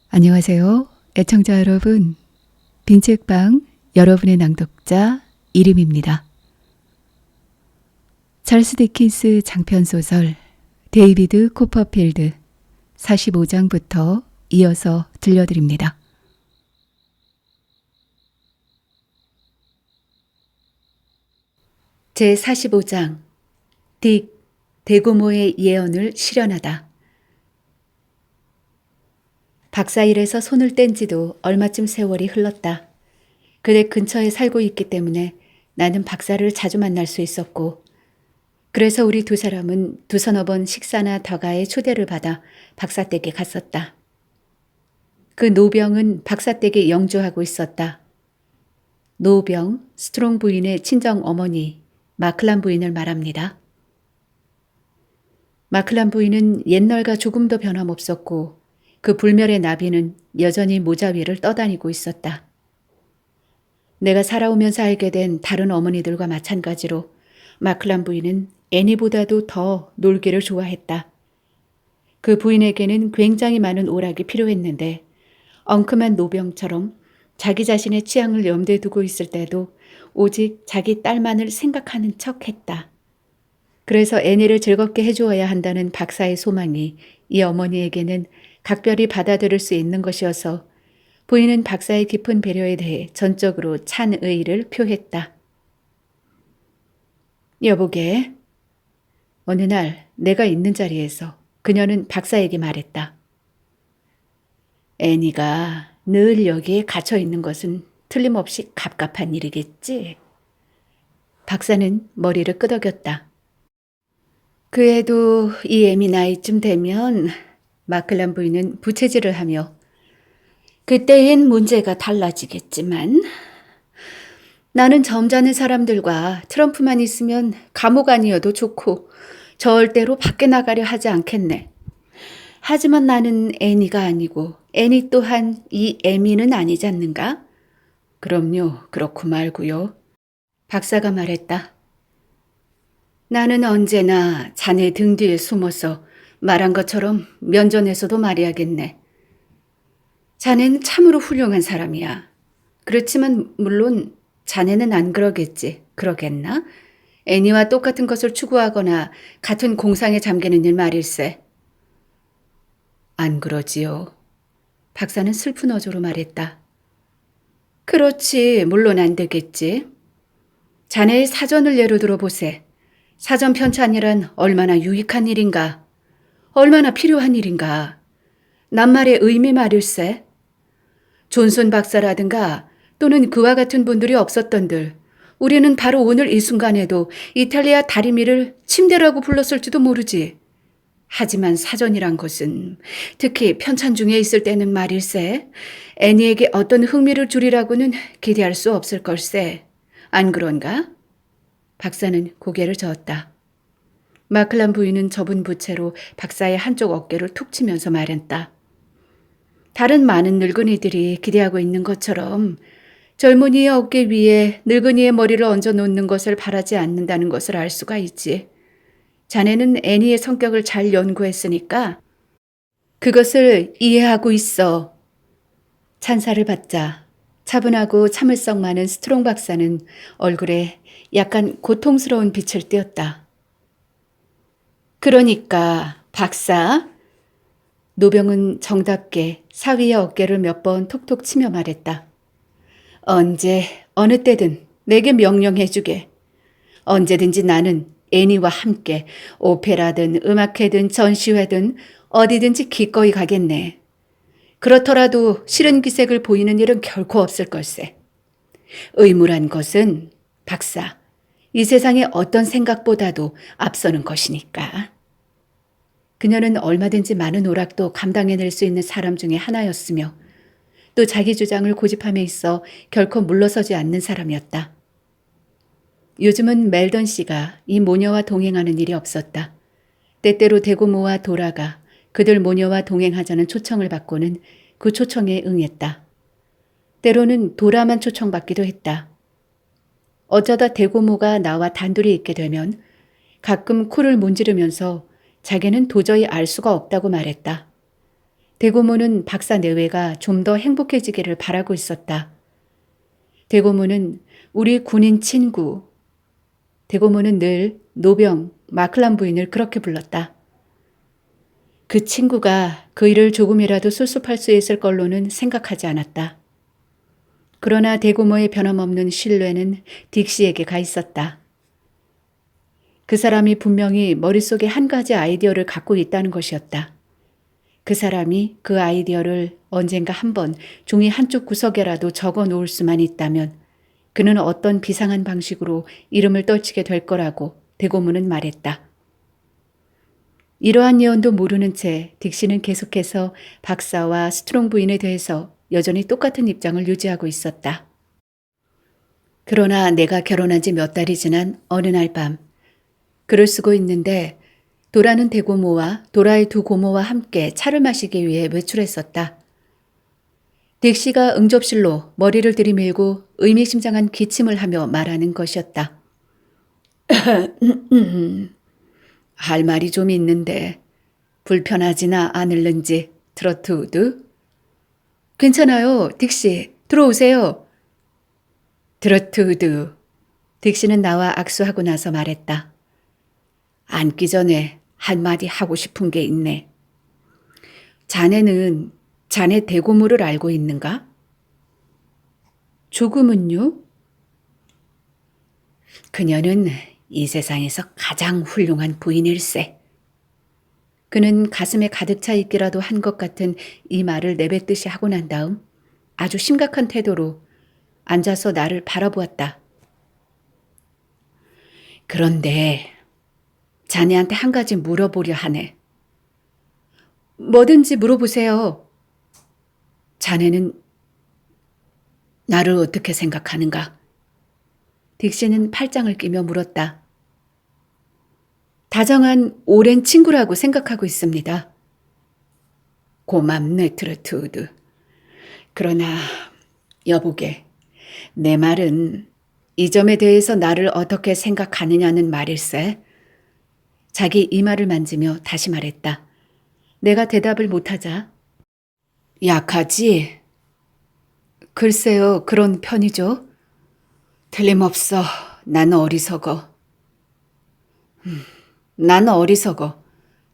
안녕하세요. 애청자 여러분, 빈책방 여러분의 낭독자 이름입니다. 찰스 디킨스 장편소설 데이비드 코퍼필드 45장부터 이어서 들려드립니다. 제45장 딕, 대고모의 예언을 실현하다. 박사 일에서 손을 뗀 지도 얼마쯤 세월이 흘렀다. 그대 근처에 살고 있기 때문에 나는 박사를 자주 만날 수 있었고, 그래서 우리 두 사람은 두서너 번 식사나 다가의 초대를 받아 박사 댁에 갔었다. 그 노병은 박사 댁에 영주하고 있었다. 노병, 스트롱 부인의 친정 어머니, 마클란 부인을 말합니다. 마클란 부인은 옛날과 조금도 변함없었고, 그 불멸의 나비는 여전히 모자 위를 떠다니고 있었다. 내가 살아오면서 알게 된 다른 어머니들과 마찬가지로 마클란 부인은 애니보다도 더 놀기를 좋아했다. 그 부인에게는 굉장히 많은 오락이 필요했는데 엉큼한 노병처럼 자기 자신의 취향을 염두에 두고 있을 때도 오직 자기 딸만을 생각하는 척했다. 그래서 애니를 즐겁게 해주어야 한다는 박사의 소망이 이 어머니에게는 각별히 받아들일 수 있는 것이어서 부인은 박사의 깊은 배려에 대해 전적으로 찬의를 표했다. 여보게, 어느 날 내가 있는 자리에서 그녀는 박사에게 말했다. 애니가 늘 여기에 갇혀 있는 것은 틀림없이 갑갑한 일이겠지? 박사는 머리를 끄덕였다. 그래도 이 애미 나이쯤 되면 마클란 부인은 부채질을 하며 그때엔 문제가 달라지겠지만 나는 점잖은 사람들과 트럼프만 있으면 감옥 아니어도 좋고 절대로 밖에 나가려 하지 않겠네. 하지만 나는 애니가 아니고 애니 또한 이 애미는 아니지 않는가? 그럼요, 그렇고 말고요. 박사가 말했다. 나는 언제나 자네 등 뒤에 숨어서 말한 것처럼 면전에서도 말해야겠네. 자네는 참으로 훌륭한 사람이야. 그렇지만 물론 자네는 안 그러겠지. 그러겠나? 애니와 똑같은 것을 추구하거나 같은 공상에 잠기는 일 말일세. 안 그러지요. 박사는 슬픈 어조로 말했다. 그렇지, 물론 안 되겠지. 자네의 사전을 예로 들어보세. 사전 편찬이란 얼마나 유익한 일인가. 얼마나 필요한 일인가. 낱말의 의미 말일세. 존슨 박사라든가 또는 그와 같은 분들이 없었던들 우리는 바로 오늘 이 순간에도 이탈리아 다리미를 침대라고 불렀을지도 모르지. 하지만 사전이란 것은 특히 편찬 중에 있을 때는 말일세. 애니에게 어떤 흥미를 주리라고는 기대할 수 없을 걸세. 안 그런가? 박사는 고개를 저었다. 마클란 부인은 접은 부채로 박사의 한쪽 어깨를 툭 치면서 말했다. 다른 많은 늙은이들이 기대하고 있는 것처럼 젊은이의 어깨 위에 늙은이의 머리를 얹어 놓는 것을 바라지 않는다는 것을 알 수가 있지. 자네는 애니의 성격을 잘 연구했으니까 그것을 이해하고 있어. 찬사를 받자 차분하고 참을성 많은 스트롱 박사는 얼굴에 약간 고통스러운 빛을 띄었다. 그러니까 박사? 노병은 정답게 사위의 어깨를 몇 번 톡톡 치며 말했다. 언제 어느 때든 내게 명령해주게. 언제든지 나는 애니와 함께 오페라든 음악회든 전시회든 어디든지 기꺼이 가겠네. 그렇더라도 싫은 기색을 보이는 일은 결코 없을 걸세. 의무란 것은 박사, 이 세상의 어떤 생각보다도 앞서는 것이니까. 그녀는 얼마든지 많은 오락도 감당해낼 수 있는 사람 중에 하나였으며 또 자기 주장을 고집함에 있어 결코 물러서지 않는 사람이었다. 요즘은 멜던 씨가 이 모녀와 동행하는 일이 없었다. 때때로 대고모와 도라가 그들 모녀와 동행하자는 초청을 받고는 그 초청에 응했다. 때로는 도라만 초청받기도 했다. 어쩌다 대고모가 나와 단둘이 있게 되면 가끔 코를 문지르면서 자기는 도저히 알 수가 없다고 말했다. 대고모는 박사 내외가 좀 더 행복해지기를 바라고 있었다. 대고모는 우리 군인 친구, 대고모는 늘 노병 마클란 부인을 그렇게 불렀다. 그 친구가 그 일을 조금이라도 수습할 수 있을 걸로는 생각하지 않았다. 그러나 대고모의 변함없는 신뢰는 딕시에게 가 있었다. 그 사람이 분명히 머릿속에 한 가지 아이디어를 갖고 있다는 것이었다. 그 사람이 그 아이디어를 언젠가 한번 종이 한쪽 구석에라도 적어 놓을 수만 있다면 그는 어떤 비상한 방식으로 이름을 떨치게 될 거라고 대고모는 말했다. 이러한 예언도 모르는 채 딕시는 계속해서 박사와 스트롱 부인에 대해서 여전히 똑같은 입장을 유지하고 있었다. 그러나 내가 결혼한 지 몇 달이 지난 어느 날 밤, 글을 쓰고 있는데 도라는 대고모와 도라의 두 고모와 함께 차를 마시기 위해 외출했었다. 딕시가 응접실로 머리를 들이밀고 의미심장한 기침을 하며 말하는 것이었다. 할 말이 좀 있는데 불편하지나 않을는지 트로트우드? 괜찮아요, 딕시. 들어오세요. 트로트우드. 딕시는 나와 악수하고 나서 말했다. 앉기 전에 한마디 하고 싶은 게 있네. 자네는 자네 대고모를 알고 있는가? 조금은요? 그녀는 이 세상에서 가장 훌륭한 부인일세. 그는 가슴에 가득 차 있기라도 한 것 같은 이 말을 내뱉듯이 하고 난 다음 아주 심각한 태도로 앉아서 나를 바라보았다. 그런데 자네한테 한 가지 물어보려 하네. 뭐든지 물어보세요. 자네는 나를 어떻게 생각하는가? 딕시는 팔짱을 끼며 물었다. 다정한 오랜 친구라고 생각하고 있습니다. 고맙네, 트로트우드. 그러나 여보게, 내 말은 이 점에 대해서 나를 어떻게 생각하느냐는 말일세. 자기 이마를 만지며 다시 말했다. 내가 대답을 못하자. 약하지? 글쎄요, 그런 편이죠. 틀림없어. 난 어리석어. 난 어리석어.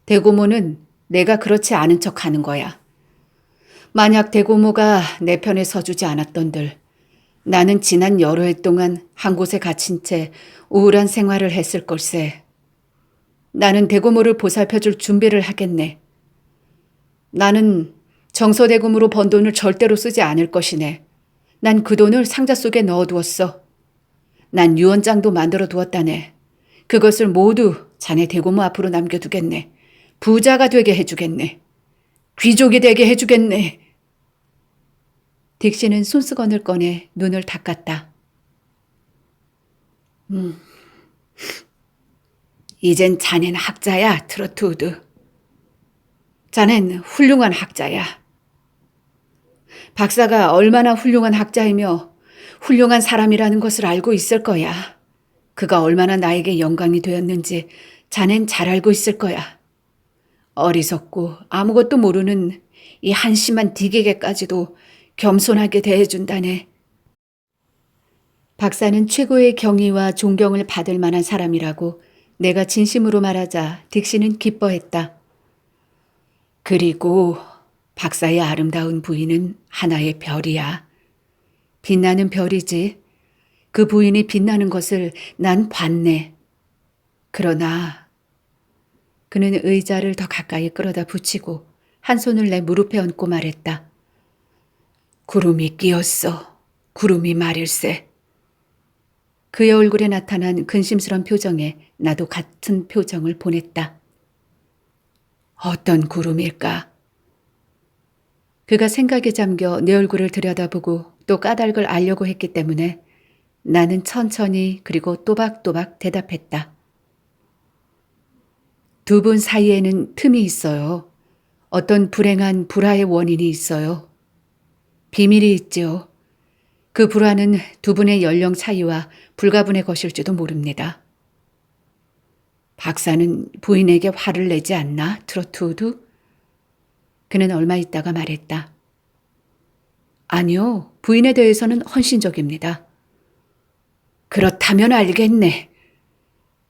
대고모는 내가 그렇지 않은 척 하는 거야. 만약 대고모가 내 편에 서주지 않았던들 나는 지난 여러 해 동안 한 곳에 갇힌 채 우울한 생활을 했을 걸세. 나는 대고모를 보살펴줄 준비를 하겠네. 나는 정서대금으로 번 돈을 절대로 쓰지 않을 것이네. 난 그 돈을 상자 속에 넣어두었어. 난 유언장도 만들어 두었다네. 그것을 모두 자네 대고모 앞으로 남겨두겠네. 부자가 되게 해주겠네. 귀족이 되게 해주겠네. 딕시는 손수건을 꺼내 눈을 닦았다. 이젠 자넨 학자야, 트로트우드. 자넨 훌륭한 학자야. 박사가 얼마나 훌륭한 학자이며 훌륭한 사람이라는 것을 알고 있을 거야. 그가 얼마나 나에게 영광이 되었는지 자넨 잘 알고 있을 거야. 어리석고 아무것도 모르는 이 한심한 딕에게까지도 겸손하게 대해준다네. 박사는 최고의 경의와 존경을 받을 만한 사람이라고 내가 진심으로 말하자 딕시는 기뻐했다. 그리고 박사의 아름다운 부인은 하나의 별이야. 빛나는 별이지. 그 부인이 빛나는 것을 난 봤네. 그러나 그는 의자를 더 가까이 끌어다 붙이고 한 손을 내 무릎에 얹고 말했다. 구름이 끼었어. 구름이 말일세. 그의 얼굴에 나타난 근심스런 표정에 나도 같은 표정을 보냈다. 어떤 구름일까? 그가 생각에 잠겨 내 얼굴을 들여다보고 또 까닭을 알려고 했기 때문에 나는 천천히 그리고 또박또박 대답했다. 두 분 사이에는 틈이 있어요. 어떤 불행한 불화의 원인이 있어요. 비밀이 있지요. 그 불화는 두 분의 연령 차이와 불가분의 것일지도 모릅니다. 박사는 부인에게 화를 내지 않나, 트로트우드? 그는 얼마 있다가 말했다. 아니요, 부인에 대해서는 헌신적입니다. 그렇다면 알겠네.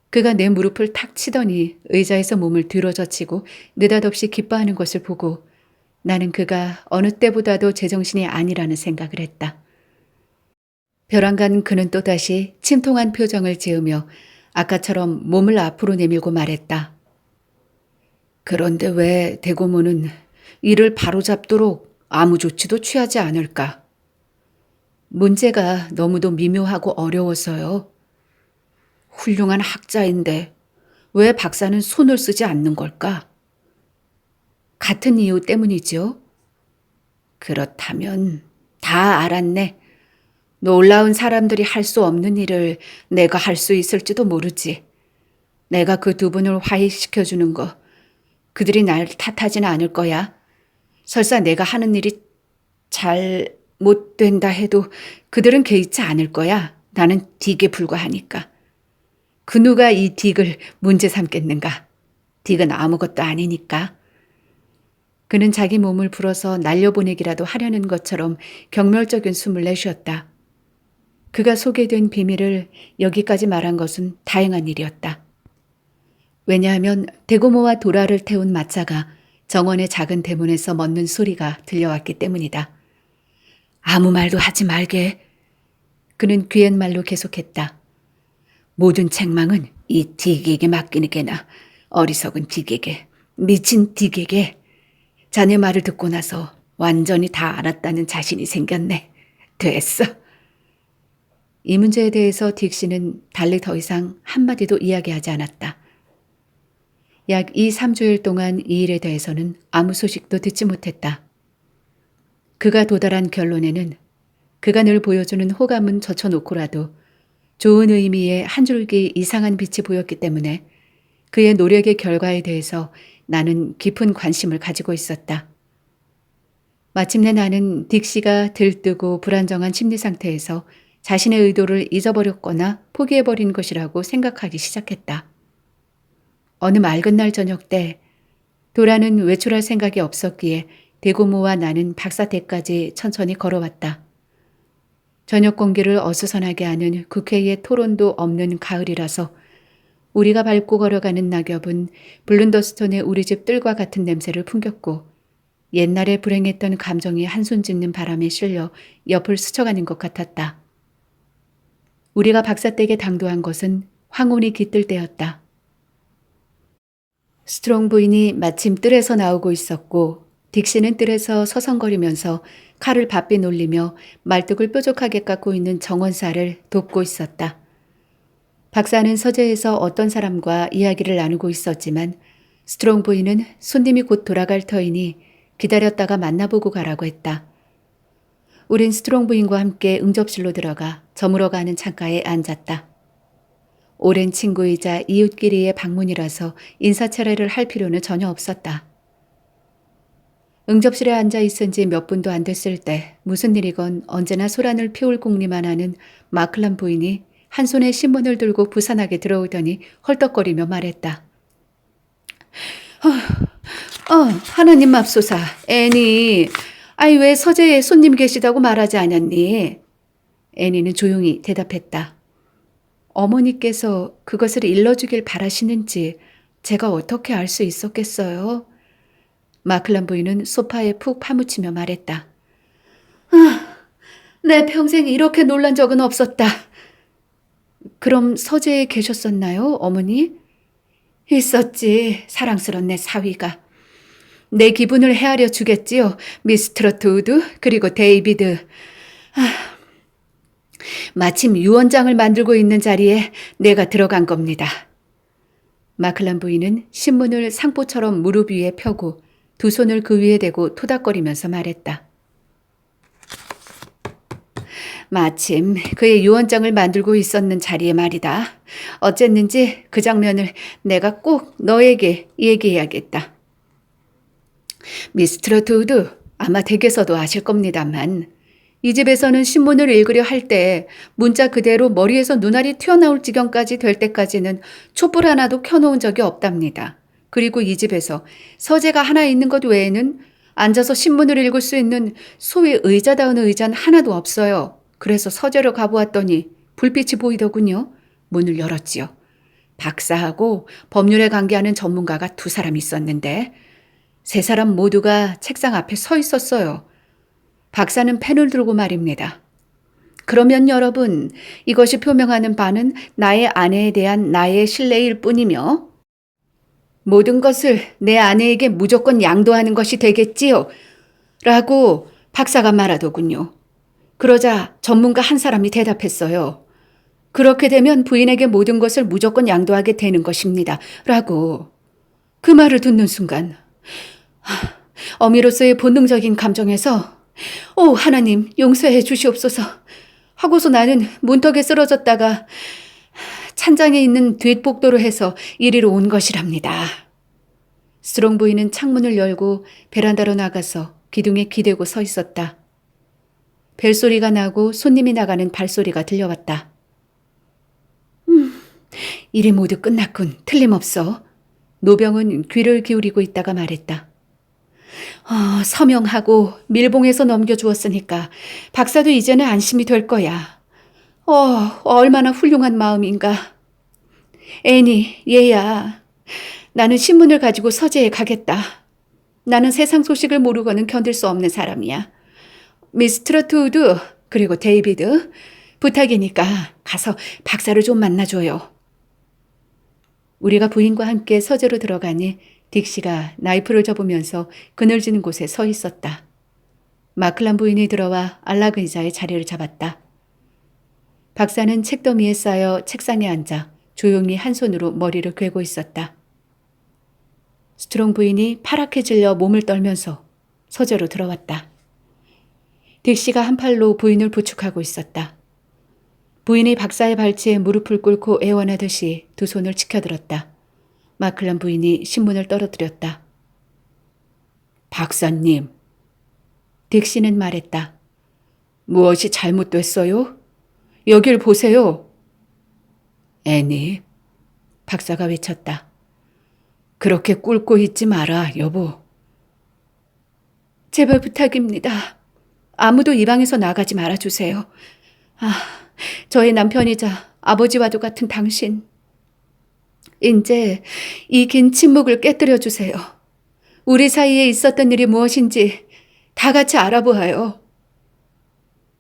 그가 내 무릎을 탁 치더니 의자에서 몸을 뒤로 젖히고 느닷없이 기뻐하는 것을 보고 나는 그가 어느 때보다도 제정신이 아니라는 생각을 했다. 벼랑간 그는 또다시 침통한 표정을 지으며 아까처럼 몸을 앞으로 내밀고 말했다. 그런데 왜 대고모는 이를 바로잡도록 아무 조치도 취하지 않을까? 문제가 너무도 미묘하고 어려워서요. 훌륭한 학자인데 왜 박사는 손을 쓰지 않는 걸까? 같은 이유 때문이죠. 그렇다면 다 알았네. 놀라운 사람들이 할 수 없는 일을 내가 할 수 있을지도 모르지. 내가 그 두 분을 화해시켜주는 거, 그들이 날 탓하지는 않을 거야. 설사 내가 하는 일이 잘 못 된다 해도 그들은 개의치 않을 거야. 나는 딕에 불과하니까. 그 누가 이 딕을 문제 삼겠는가? 딕은 아무것도 아니니까. 그는 자기 몸을 불어서 날려보내기라도 하려는 것처럼 경멸적인 숨을 내쉬었다. 그가 소개된 비밀을 여기까지 말한 것은 다행한 일이었다. 왜냐하면 대고모와 도라를 태운 마차가 정원의 작은 대문에서 멎는 소리가 들려왔기 때문이다. 아무 말도 하지 말게. 그는 귀옛말로 계속했다. 모든 책망은 이 딕에게 맡기는 게나 어리석은 딕에게, 미친 딕에게. 자네 말을 듣고 나서 완전히 다 알았다는 자신이 생겼네. 됐어. 이 문제에 대해서 딕씨는 달리 더 이상 한마디도 이야기하지 않았다. 약 2, 3주일 동안 이 일에 대해서는 아무 소식도 듣지 못했다. 그가 도달한 결론에는 그가 늘 보여주는 호감은 젖혀놓고라도 좋은 의미의 한 줄기 이상한 빛이 보였기 때문에 그의 노력의 결과에 대해서 나는 깊은 관심을 가지고 있었다. 마침내 나는 딕씨가 들뜨고 불안정한 심리 상태에서 자신의 의도를 잊어버렸거나 포기해버린 것이라고 생각하기 시작했다. 어느 맑은 날 저녁 때 도라는 외출할 생각이 없었기에 대고모와 나는 박사댁까지 천천히 걸어왔다. 저녁 공기를 어수선하게 하는 국회의 토론도 없는 가을이라서 우리가 밟고 걸어가는 낙엽은 블룬더스톤의 우리 집 뜰과 같은 냄새를 풍겼고 옛날에 불행했던 감정이 한숨 짓는 바람에 실려 옆을 스쳐가는 것 같았다. 우리가 박사댁에 당도한 것은 황혼이 깃들 때였다. 스트롱 부인이 마침 뜰에서 나오고 있었고 딕씨는 뜰에서 서성거리면서 칼을 바삐 놀리며 말뚝을 뾰족하게 깎고 있는 정원사를 돕고 있었다. 박사는 서재에서 어떤 사람과 이야기를 나누고 있었지만 스트롱 부인은 손님이 곧 돌아갈 터이니 기다렸다가 만나보고 가라고 했다. 우린 스트롱 부인과 함께 응접실로 들어가 저물어가는 창가에 앉았다. 오랜 친구이자 이웃끼리의 방문이라서 인사차례를 할 필요는 전혀 없었다. 응접실에 앉아 있은 지 몇 분도 안 됐을 때 무슨 일이건 언제나 소란을 피울 궁리만 하는 마클란 부인이 한 손에 신문을 들고 부산하게 들어오더니 헐떡거리며 말했다. 하나님 맙소사, 애니. 아이 왜 서재에 손님 계시다고 말하지 않았니? 애니는 조용히 대답했다. 어머니께서 그것을 일러주길 바라시는지 제가 어떻게 알 수 있었겠어요? 마클란 부인은 소파에 푹 파묻히며 말했다. 내 평생 이렇게 놀란 적은 없었다. 그럼 서재에 계셨었나요, 어머니? 있었지, 사랑스런 내 사위가. 내 기분을 헤아려 주겠지요, 미스 트로트우드 그리고 데이비드. 마침 유언장을 만들고 있는 자리에 내가 들어간 겁니다. 마클란 부인은 신문을 상포처럼 무릎 위에 펴고 두 손을 그 위에 대고 토닥거리면서 말했다. 마침 그의 유언장을 만들고 있었는 자리에 말이다. 어쨌는지 그 장면을 내가 꼭 너에게 얘기해야겠다. 미스 트로트우드, 아마 댁에서도 아실 겁니다만 이 집에서는 신문을 읽으려 할 때 문자 그대로 머리에서 눈알이 튀어나올 지경까지 될 때까지는 촛불 하나도 켜놓은 적이 없답니다. 그리고 이 집에서 서재가 하나 있는 것 외에는 앉아서 신문을 읽을 수 있는 소위 의자다운 의자는 하나도 없어요. 그래서 서재로 가보았더니 불빛이 보이더군요. 문을 열었지요. 박사하고 법률에 관계하는 전문가가 2사람 있었는데 3사람 모두가 책상 앞에 서 있었어요. 박사는 펜을 들고 말입니다. 그러면 여러분, 이것이 표명하는 바는 나의 아내에 대한 나의 신뢰일 뿐이며 모든 것을 내 아내에게 무조건 양도하는 것이 되겠지요. 라고 박사가 말하더군요. 그러자 전문가 한 사람이 대답했어요. 그렇게 되면 부인에게 모든 것을 무조건 양도하게 되는 것입니다. 라고. 그 말을 듣는 순간 어미로서의 본능적인 감정에서 오 하나님 용서해 주시옵소서 하고서 나는 문턱에 쓰러졌다가 찬장에 있는 뒷복도로 해서 이리로 온 것이랍니다. 스트롱 부인은 창문을 열고 베란다로 나가서 기둥에 기대고 서 있었다. 벨소리가 나고 손님이 나가는 발소리가 들려왔다. 일이 모두 끝났군. 틀림없어. 노병은 귀를 기울이고 있다가 말했다. 서명하고 밀봉해서 넘겨주었으니까 박사도 이제는 안심이 될 거야. 얼마나 훌륭한 마음인가. 애니, 얘야. 나는 신문을 가지고 서재에 가겠다. 나는 세상 소식을 모르고는 견딜 수 없는 사람이야. 미스 트로트우드 그리고 데이비드 부탁이니까 가서 박사를 좀 만나줘요. 우리가 부인과 함께 서재로 들어가니 딕시가 나이프를 접으면서 그늘지는 곳에 서 있었다. 마클란 부인이 들어와 안락 의자에 자리를 잡았다. 박사는 책더미에 쌓여 책상에 앉아 조용히 한 손으로 머리를 꿰고 있었다. 스트롱 부인이 파랗게 질려 몸을 떨면서 서재로 들어왔다. 딕시가 한 팔로 부인을 부축하고 있었다. 부인이 박사의 발치에 무릎을 꿇고 애원하듯이 2 손을 치켜들었다. 마클란 부인이 신문을 떨어뜨렸다. 박사님. 딕시는 말했다. 무엇이 잘못됐어요? 여길 보세요. 애니. 박사가 외쳤다. 그렇게 꿇고 있지 마라, 여보. 제발 부탁입니다. 아무도 이 방에서 나가지 말아주세요. 저의 남편이자 아버지와도 같은 당신. 이제 이 긴 침묵을 깨뜨려 주세요. 우리 사이에 있었던 일이 무엇인지 다 같이 알아보아요.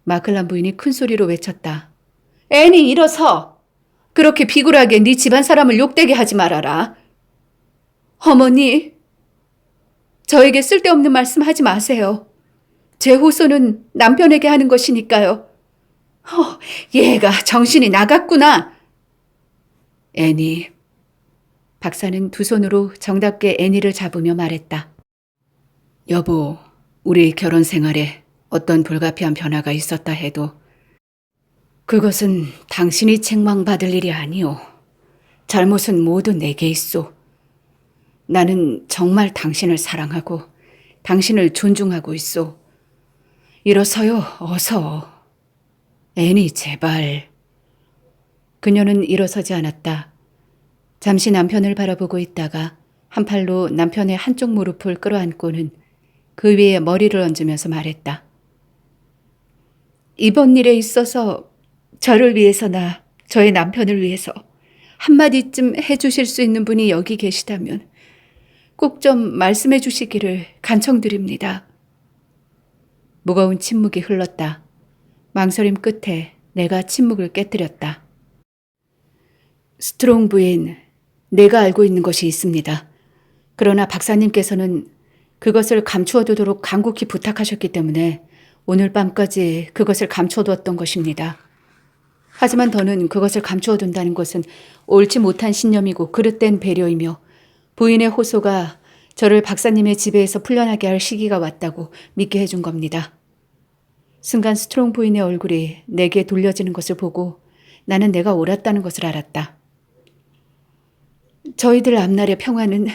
마클란 부인이 큰 소리로 외쳤다. 애니 일어서! 그렇게 비굴하게 네 집안 사람을 욕되게 하지 말아라. 어머니, 저에게 쓸데없는 말씀 하지 마세요. 제 호소는 남편에게 하는 것이니까요. 얘가 정신이 나갔구나. 애니. 박사는 2 손으로 정답게 애니를 잡으며 말했다. 여보, 우리 결혼 생활에 어떤 불가피한 변화가 있었다 해도 그것은 당신이 책망받을 일이 아니오. 잘못은 모두 내게 있소. 나는 정말 당신을 사랑하고 당신을 존중하고 있소. 일어서요, 어서. 애니, 제발. 그녀는 일어서지 않았다. 잠시 남편을 바라보고 있다가 한 팔로 남편의 한쪽 무릎을 끌어안고는 그 위에 머리를 얹으면서 말했다. 이번 일에 있어서 저를 위해서나 저의 남편을 위해서 한마디쯤 해주실 수 있는 분이 여기 계시다면 꼭 좀 말씀해 주시기를 간청드립니다. 무거운 침묵이 흘렀다. 망설임 끝에 내가 침묵을 깨뜨렸다. 스트롱 부인, 내가 알고 있는 것이 있습니다. 그러나 박사님께서는 그것을 감추어두도록 간곡히 부탁하셨기 때문에 오늘 밤까지 그것을 감추어두었던 것입니다. 하지만 더는 그것을 감추어둔다는 것은 옳지 못한 신념이고 그릇된 배려이며 부인의 호소가 저를 박사님의 지배에서 풀려나게 할 시기가 왔다고 믿게 해준 겁니다. 순간 스트롱 부인의 얼굴이 내게 돌려지는 것을 보고 나는 내가 옳았다는 것을 알았다. 저희들 앞날의 평화는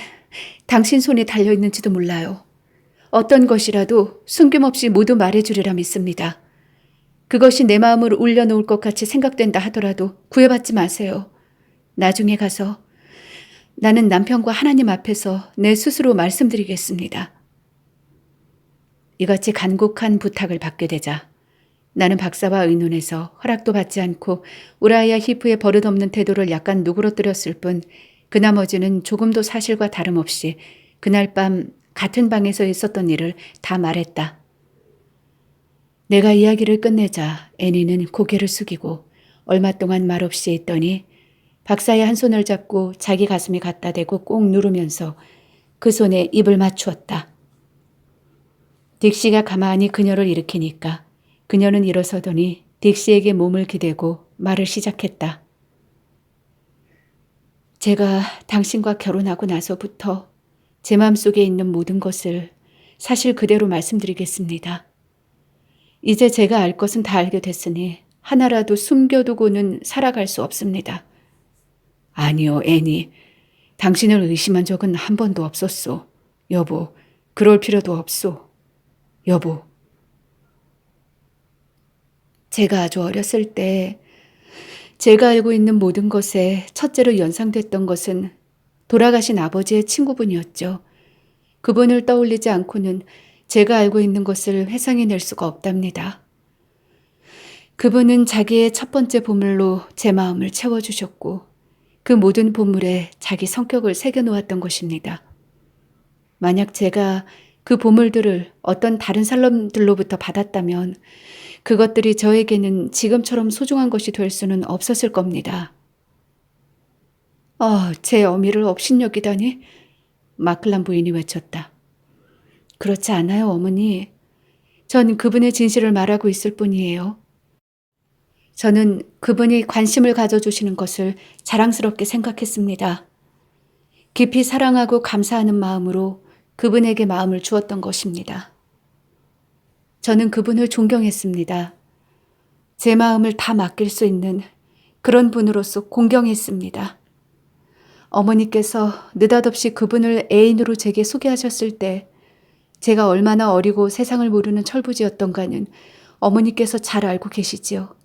당신 손에 달려있는지도 몰라요. 어떤 것이라도 숨김없이 모두 말해주리라 믿습니다. 그것이 내 마음을 울려놓을 것 같이 생각된다 하더라도 구애받지 마세요. 나중에 가서 나는 남편과 하나님 앞에서 내 스스로 말씀드리겠습니다. 이같이 간곡한 부탁을 받게 되자 나는 박사와 의논해서 허락도 받지 않고 우라이아 히프의 버릇없는 태도를 약간 누그러뜨렸을 뿐 그 나머지는 조금도 사실과 다름없이 그날 밤 같은 방에서 있었던 일을 다 말했다. 내가 이야기를 끝내자 애니는 고개를 숙이고 얼마 동안 말없이 있더니 박사의 한 손을 잡고 자기 가슴에 갖다 대고 꼭 누르면서 그 손에 입을 맞추었다. 딕시가 가만히 그녀를 일으키니까 그녀는 일어서더니 딕시에게 몸을 기대고 말을 시작했다. 제가 당신과 결혼하고 나서부터 제 마음속에 있는 모든 것을 사실 그대로 말씀드리겠습니다. 이제 제가 알 것은 다 알게 됐으니 하나라도 숨겨두고는 살아갈 수 없습니다. 아니요, 애니. 당신을 의심한 적은 한 번도 없었소. 여보, 그럴 필요도 없소. 여보. 제가 아주 어렸을 때 제가 알고 있는 모든 것에 첫째로 연상됐던 것은 돌아가신 아버지의 친구분이었죠. 그분을 떠올리지 않고는 제가 알고 있는 것을 회상해낼 수가 없답니다. 그분은 자기의 첫 번째 보물로 제 마음을 채워주셨고 그 모든 보물에 자기 성격을 새겨놓았던 것입니다. 만약 제가 그 보물들을 어떤 다른 사람들로부터 받았다면 그것들이 저에게는 지금처럼 소중한 것이 될 수는 없었을 겁니다. 제 어미를 업신여기다니? 마클란 부인이 외쳤다. 그렇지 않아요, 어머니. 전 그분의 진실을 말하고 있을 뿐이에요. 저는 그분이 관심을 가져주시는 것을 자랑스럽게 생각했습니다. 깊이 사랑하고 감사하는 마음으로 그분에게 마음을 주었던 것입니다. 저는 그분을 존경했습니다. 제 마음을 다 맡길 수 있는 그런 분으로서 공경했습니다. 어머니께서 느닷없이 그분을 애인으로 제게 소개하셨을 때 제가 얼마나 어리고 세상을 모르는 철부지였던가는 어머니께서 잘 알고 계시지요.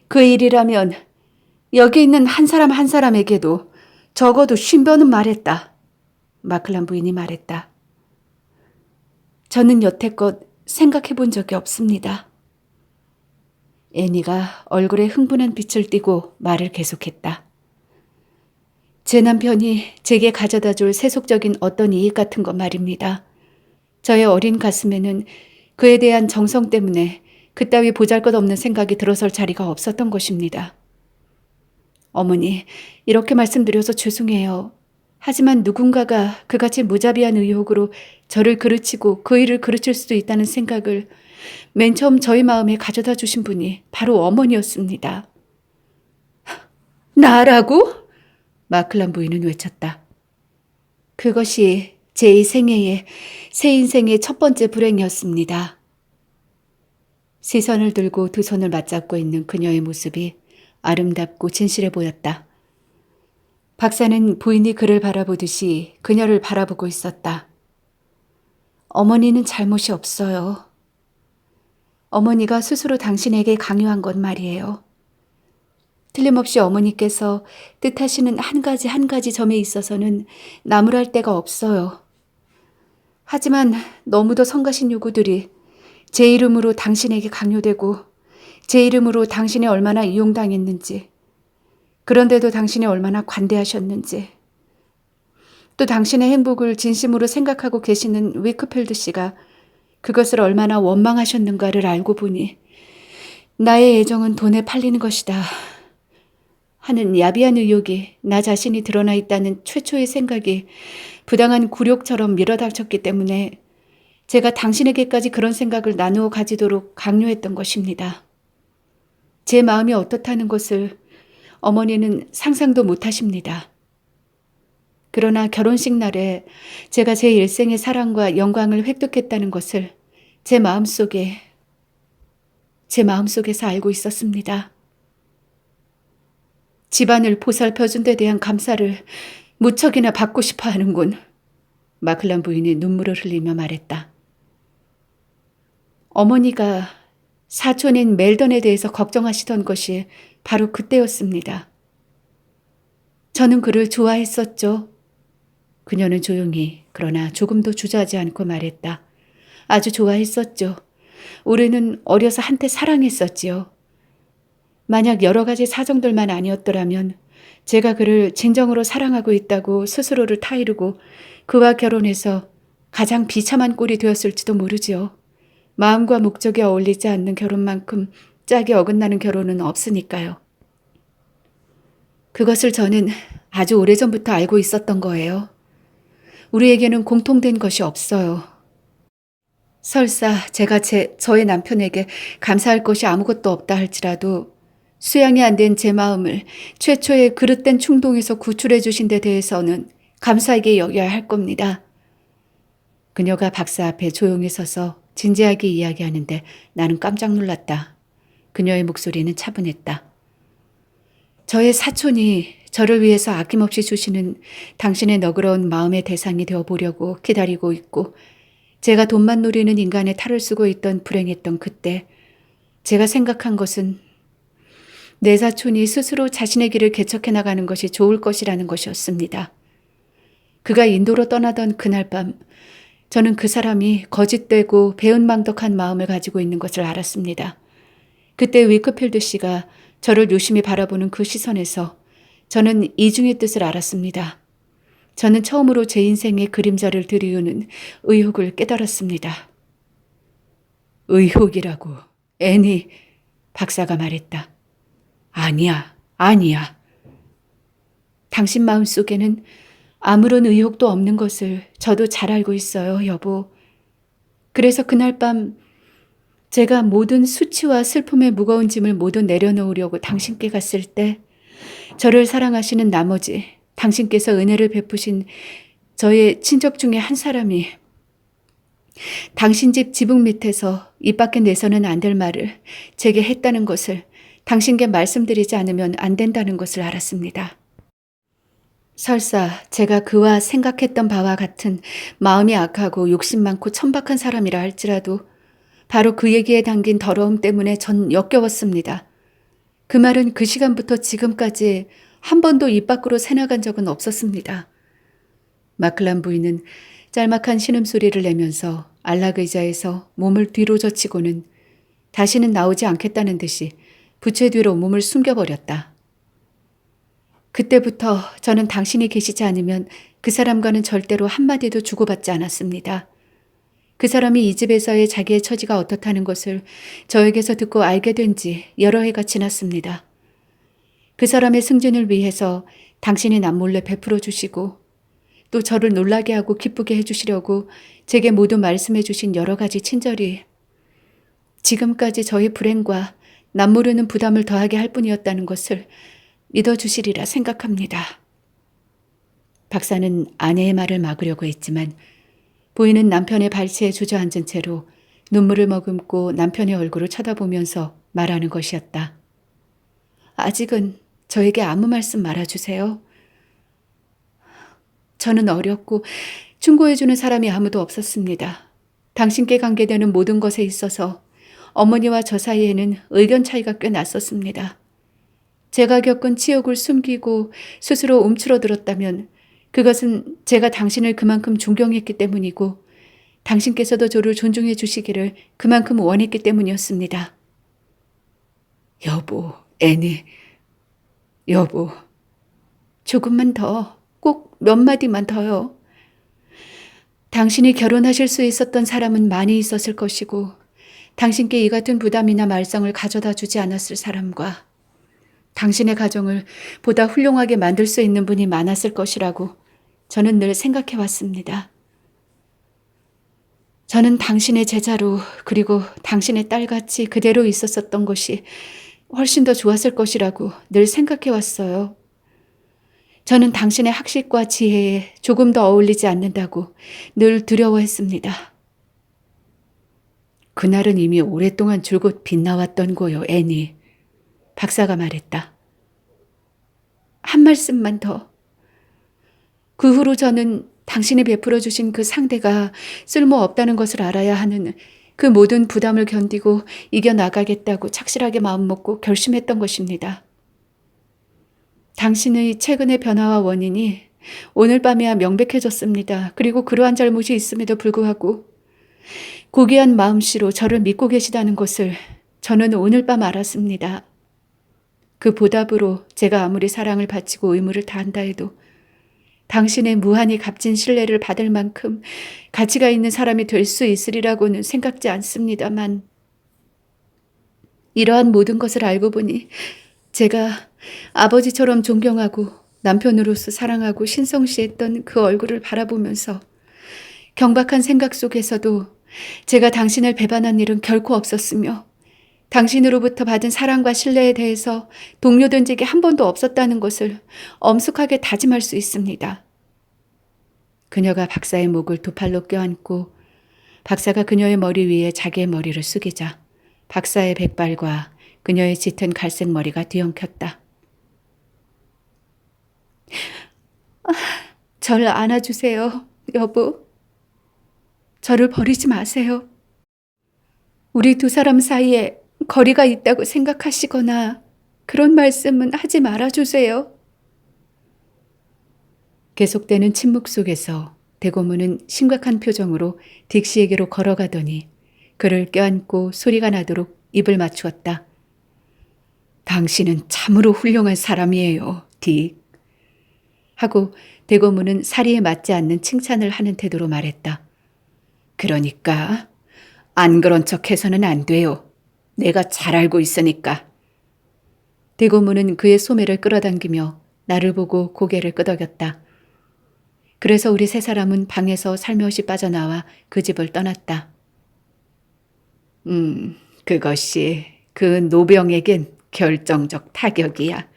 그 일이라면 여기 있는 한 사람 한 사람에게도 적어도 50번은 말했다. 마클란 부인이 말했다. 저는 여태껏 생각해 본 적이 없습니다. 애니가 얼굴에 흥분한 빛을 띠고 말을 계속했다. 제 남편이 제게 가져다 줄 세속적인 어떤 이익 같은 것 말입니다. 저의 어린 가슴에는 그에 대한 정성 때문에 그따위 보잘것없는 생각이 들어설 자리가 없었던 것입니다. 어머니, 이렇게 말씀드려서 죄송해요. 하지만 누군가가 그같이 무자비한 의혹으로 저를 그르치고 그 일을 그르칠 수도 있다는 생각을 맨 처음 저희 마음에 가져다 주신 분이 바로 어머니였습니다. 나라고? 마클란 부인은 외쳤다. 그것이 제 생애의 새 인생의 첫 번째 불행이었습니다. 시선을 들고 두 손을 맞잡고 있는 그녀의 모습이 아름답고 진실해 보였다. 박사는 부인이 그를 바라보듯이 그녀를 바라보고 있었다. 어머니는 잘못이 없어요. 어머니가 스스로 당신에게 강요한 것 말이에요. 틀림없이 어머니께서 뜻하시는 한 가지 점에 있어서는 나무랄 데가 없어요. 하지만 너무도 성가신 요구들이 제 이름으로 당신에게 강요되고 제 이름으로 당신이 얼마나 이용당했는지, 그런데도 당신이 얼마나 관대하셨는지, 또 당신의 행복을 진심으로 생각하고 계시는 위크필드 씨가 그것을 얼마나 원망하셨는가를 알고 보니 나의 애정은 돈에 팔리는 것이다 하는 야비한 의욕이 나 자신이 드러나 있다는 최초의 생각이 부당한 굴욕처럼 밀어닥쳤기 때문에 제가 당신에게까지 그런 생각을 나누어 가지도록 강요했던 것입니다. 제 마음이 어떻다는 것을 어머니는 상상도 못하십니다. 그러나 결혼식 날에 제가 제 일생의 사랑과 영광을 획득했다는 것을 제 마음속에서 알고 있었습니다. 집안을 보살펴준 데 대한 감사를 무척이나 받고 싶어 하는군. 마클란 부인이 눈물을 흘리며 말했다. 어머니가 사촌인 멜던에 대해서 걱정하시던 것이 바로 그때였습니다. 저는 그를 좋아했었죠. 그녀는 조용히 그러나 조금도 주저하지 않고 말했다. 아주 좋아했었죠. 우리는 어려서 한때 사랑했었지요. 만약 여러 가지 사정들만 아니었더라면 제가 그를 진정으로 사랑하고 있다고 스스로를 타이르고 그와 결혼해서 가장 비참한 꼴이 되었을지도 모르지요. 마음과 목적이 어울리지 않는 결혼만큼 짝이 어긋나는 결혼은 없으니까요. 그것을 저는 아주 오래전부터 알고 있었던 거예요. 우리에게는 공통된 것이 없어요. 설사 제가 저의 남편에게 감사할 것이 아무것도 없다 할지라도 수양이 안 된 제 마음을 최초의 그릇된 충동에서 구출해 주신 데 대해서는 감사하게 여겨야 할 겁니다. 그녀가 박사 앞에 조용히 서서 진지하게 이야기하는데 나는 깜짝 놀랐다. 그녀의 목소리는 차분했다. 저의 사촌이 저를 위해서 아낌없이 주시는 당신의 너그러운 마음의 대상이 되어보려고 기다리고 있고 제가 돈만 노리는 인간의 탈을 쓰고 있던 불행했던 그때 제가 생각한 것은 내 사촌이 스스로 자신의 길을 개척해 나가는 것이 좋을 것이라는 것이었습니다. 그가 인도로 떠나던 그날 밤 저는 그 사람이 거짓되고 배은망덕한 마음을 가지고 있는 것을 알았습니다. 그때 위크필드 씨가 저를 유심히 바라보는 그 시선에서 저는 이중의 뜻을 알았습니다. 저는 처음으로 제 인생의 그림자를 들이우는 의혹을 깨달았습니다. 의혹이라고, 애니, 박사가 말했다. 아니야. 당신 마음속에는 아무런 의혹도 없는 것을 저도 잘 알고 있어요, 여보. 그래서 그날 밤 제가 모든 수치와 슬픔의 무거운 짐을 모두 내려놓으려고 당신께 갔을 때 저를 사랑하시는 나머지 당신께서 은혜를 베푸신 저의 친척 중에 한 사람이 당신 집 지붕 밑에서 입 밖에 내서는 안 될 말을 제게 했다는 것을 당신께 말씀드리지 않으면 안 된다는 것을 알았습니다. 설사 제가 그와 생각했던 바와 같은 마음이 악하고 욕심 많고 천박한 사람이라 할지라도 바로 그 얘기에 담긴 더러움 때문에 전 역겨웠습니다. 그 말은 그 시간부터 지금까지 한 번도 입 밖으로 새나간 적은 없었습니다. 마클란 부인은 짤막한 신음소리를 내면서 안락 의자에서 몸을 뒤로 젖히고는 다시는 나오지 않겠다는 듯이 부채 뒤로 몸을 숨겨버렸다. 그때부터 저는 당신이 계시지 않으면 그 사람과는 절대로 한마디도 주고받지 않았습니다. 그 사람이 이 집에서의 자기의 처지가 어떻다는 것을 저에게서 듣고 알게 된 지 여러 해가 지났습니다. 그 사람의 승진을 위해서 당신이 남몰래 베풀어 주시고 또 저를 놀라게 하고 기쁘게 해주시려고 제게 모두 말씀해 주신 여러 가지 친절이 지금까지 저의 불행과 남모르는 부담을 더하게 할 뿐이었다는 것을 믿어주시리라 생각합니다. 박사는 아내의 말을 막으려고 했지만 부인은 남편의 발치에 주저앉은 채로 눈물을 머금고 남편의 얼굴을 쳐다보면서 말하는 것이었다. 아직은 저에게 아무 말씀 말아주세요. 저는 어렸고 충고해주는 사람이 아무도 없었습니다. 당신께 관계되는 모든 것에 있어서 어머니와 저 사이에는 의견 차이가 꽤 났었습니다. 제가 겪은 치욕을 숨기고 스스로 움츠러들었다면 그것은 제가 당신을 그만큼 존경했기 때문이고 당신께서도 저를 존중해 주시기를 그만큼 원했기 때문이었습니다. 여보, 애니, 여보, 조금만 더, 꼭 몇 마디만 더요. 당신이 결혼하실 수 있었던 사람은 많이 있었을 것이고 당신께 이 같은 부담이나 말썽을 가져다 주지 않았을 사람과 당신의 가정을 보다 훌륭하게 만들 수 있는 분이 많았을 것이라고 저는 늘 생각해 왔습니다. 저는 당신의 제자로 그리고 당신의 딸같이 그대로 있었었던 것이 훨씬 더 좋았을 것이라고 늘 생각해 왔어요. 저는 당신의 학식과 지혜에 조금 더 어울리지 않는다고 늘 두려워했습니다. 그날은 이미 오랫동안 줄곧 빗나왔던 거요, 애니. 박사가 말했다. 한 말씀만 더. 그 후로 저는 당신이 베풀어 주신 그 상대가 쓸모없다는 것을 알아야 하는 그 모든 부담을 견디고 이겨나가겠다고 착실하게 마음먹고 결심했던 것입니다. 당신의 최근의 변화와 원인이 오늘 밤에야 명백해졌습니다. 그리고 그러한 잘못이 있음에도 불구하고 고귀한 마음씨로 저를 믿고 계시다는 것을 저는 오늘 밤 알았습니다. 그 보답으로 제가 아무리 사랑을 바치고 의무를 다한다 해도 당신의 무한히 값진 신뢰를 받을 만큼 가치가 있는 사람이 될 수 있으리라고는 생각지 않습니다만 이러한 모든 것을 알고 보니 제가 아버지처럼 존경하고 남편으로서 사랑하고 신성시했던 그 얼굴을 바라보면서 경박한 생각 속에서도 제가 당신을 배반한 일은 결코 없었으며 당신으로부터 받은 사랑과 신뢰에 대해서 동요된 적이 한 번도 없었다는 것을 엄숙하게 다짐할 수 있습니다. 그녀가 박사의 목을 두 팔로 껴안고 박사가 그녀의 머리 위에 자기의 머리를 숙이자 박사의 백발과 그녀의 짙은 갈색 머리가 뒤엉켰다. 저를 안아주세요, 여보. 저를 버리지 마세요. 우리 두 사람 사이에 거리가 있다고 생각하시거나 그런 말씀은 하지 말아주세요. 계속되는 침묵 속에서 대고문은 심각한 표정으로 딕시에게로 걸어가더니 그를 껴안고 소리가 나도록 입을 맞추었다. 당신은 참으로 훌륭한 사람이에요, 딕. 하고 대고문은 사리에 맞지 않는 칭찬을 하는 태도로 말했다. 그러니까 안 그런 척 해서는 안 돼요. 내가 잘 알고 있으니까. 대고문은 그의 소매를 끌어당기며 나를 보고 고개를 끄덕였다. 그래서 우리 세 사람은 방에서 살며시 빠져나와 그 집을 떠났다. 그것이 그 노병에겐 결정적 타격이야.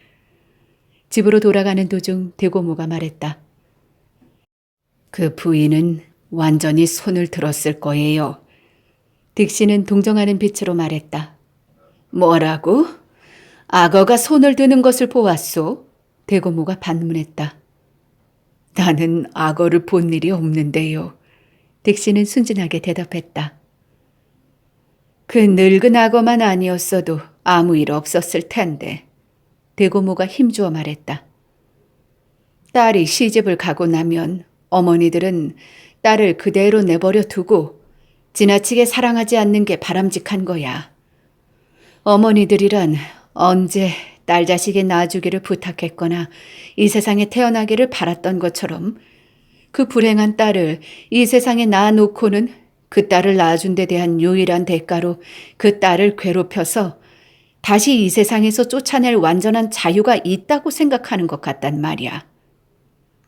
집으로 돌아가는 도중 대고모가 말했다. 그 부인은 완전히 손을 들었을 거예요. 딕시는 동정하는 빛으로 말했다. 뭐라고? 악어가 손을 드는 것을 보았소? 대고모가 반문했다. 나는 악어를 본 일이 없는데요. 딕시는 순진하게 대답했다. 그 늙은 악어만 아니었어도 아무 일 없었을 텐데. 대고모가 힘주어 말했다. 딸이 시집을 가고 나면 어머니들은 딸을 그대로 내버려 두고 지나치게 사랑하지 않는 게 바람직한 거야. 어머니들이란 언제 딸 자식이 낳아주기를 부탁했거나 이 세상에 태어나기를 바랐던 것처럼 그 불행한 딸을 이 세상에 낳아놓고는 그 딸을 낳아준 데 대한 유일한 대가로 그 딸을 괴롭혀서 다시 이 세상에서 쫓아낼 완전한 자유가 있다고 생각하는 것 같단 말이야.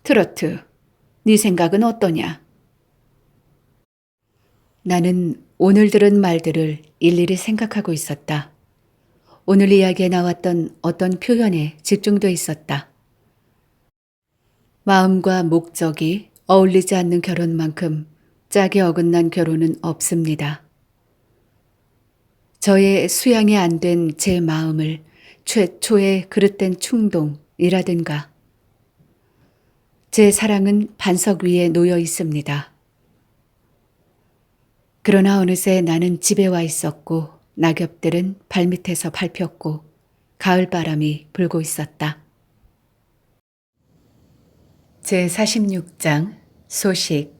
트로트, 네 생각은 어떠냐? 나는 오늘 들은 말들을 일일이 생각하고 있었다. 오늘 이야기에 나왔던 어떤 표현에 집중돼 있었다. 마음과 목적이 어울리지 않는 결혼만큼 짝이 어긋난 결혼은 없습니다. 저의 수양이 안 된 제 마음을 최초의 그릇된 충동이라든가 제 사랑은 반석 위에 놓여 있습니다. 그러나 어느새 나는 집에 와 있었고 낙엽들은 발밑에서 밟혔고 가을바람이 불고 있었다. 제46장 소식.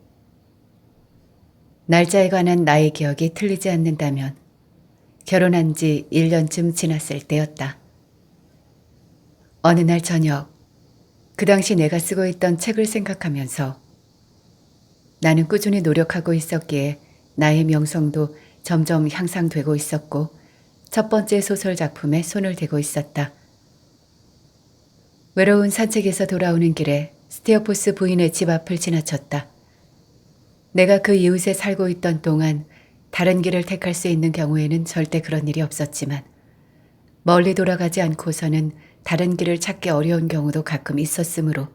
날짜에 관한 나의 기억이 틀리지 않는다면 결혼한 지 1년쯤 지났을 때였다. 어느 날 저녁, 그 당시 내가 쓰고 있던 책을 생각하면서 나는 꾸준히 노력하고 있었기에 나의 명성도 점점 향상되고 있었고 첫 번째 소설 작품에 손을 대고 있었다. 외로운 산책에서 돌아오는 길에 스티어포스 부인의 집 앞을 지나쳤다. 내가 그 이웃에 살고 있던 동안 다른 길을 택할 수 있는 경우에는 절대 그런 일이 없었지만 멀리 돌아가지 않고서는 다른 길을 찾기 어려운 경우도 가끔 있었으므로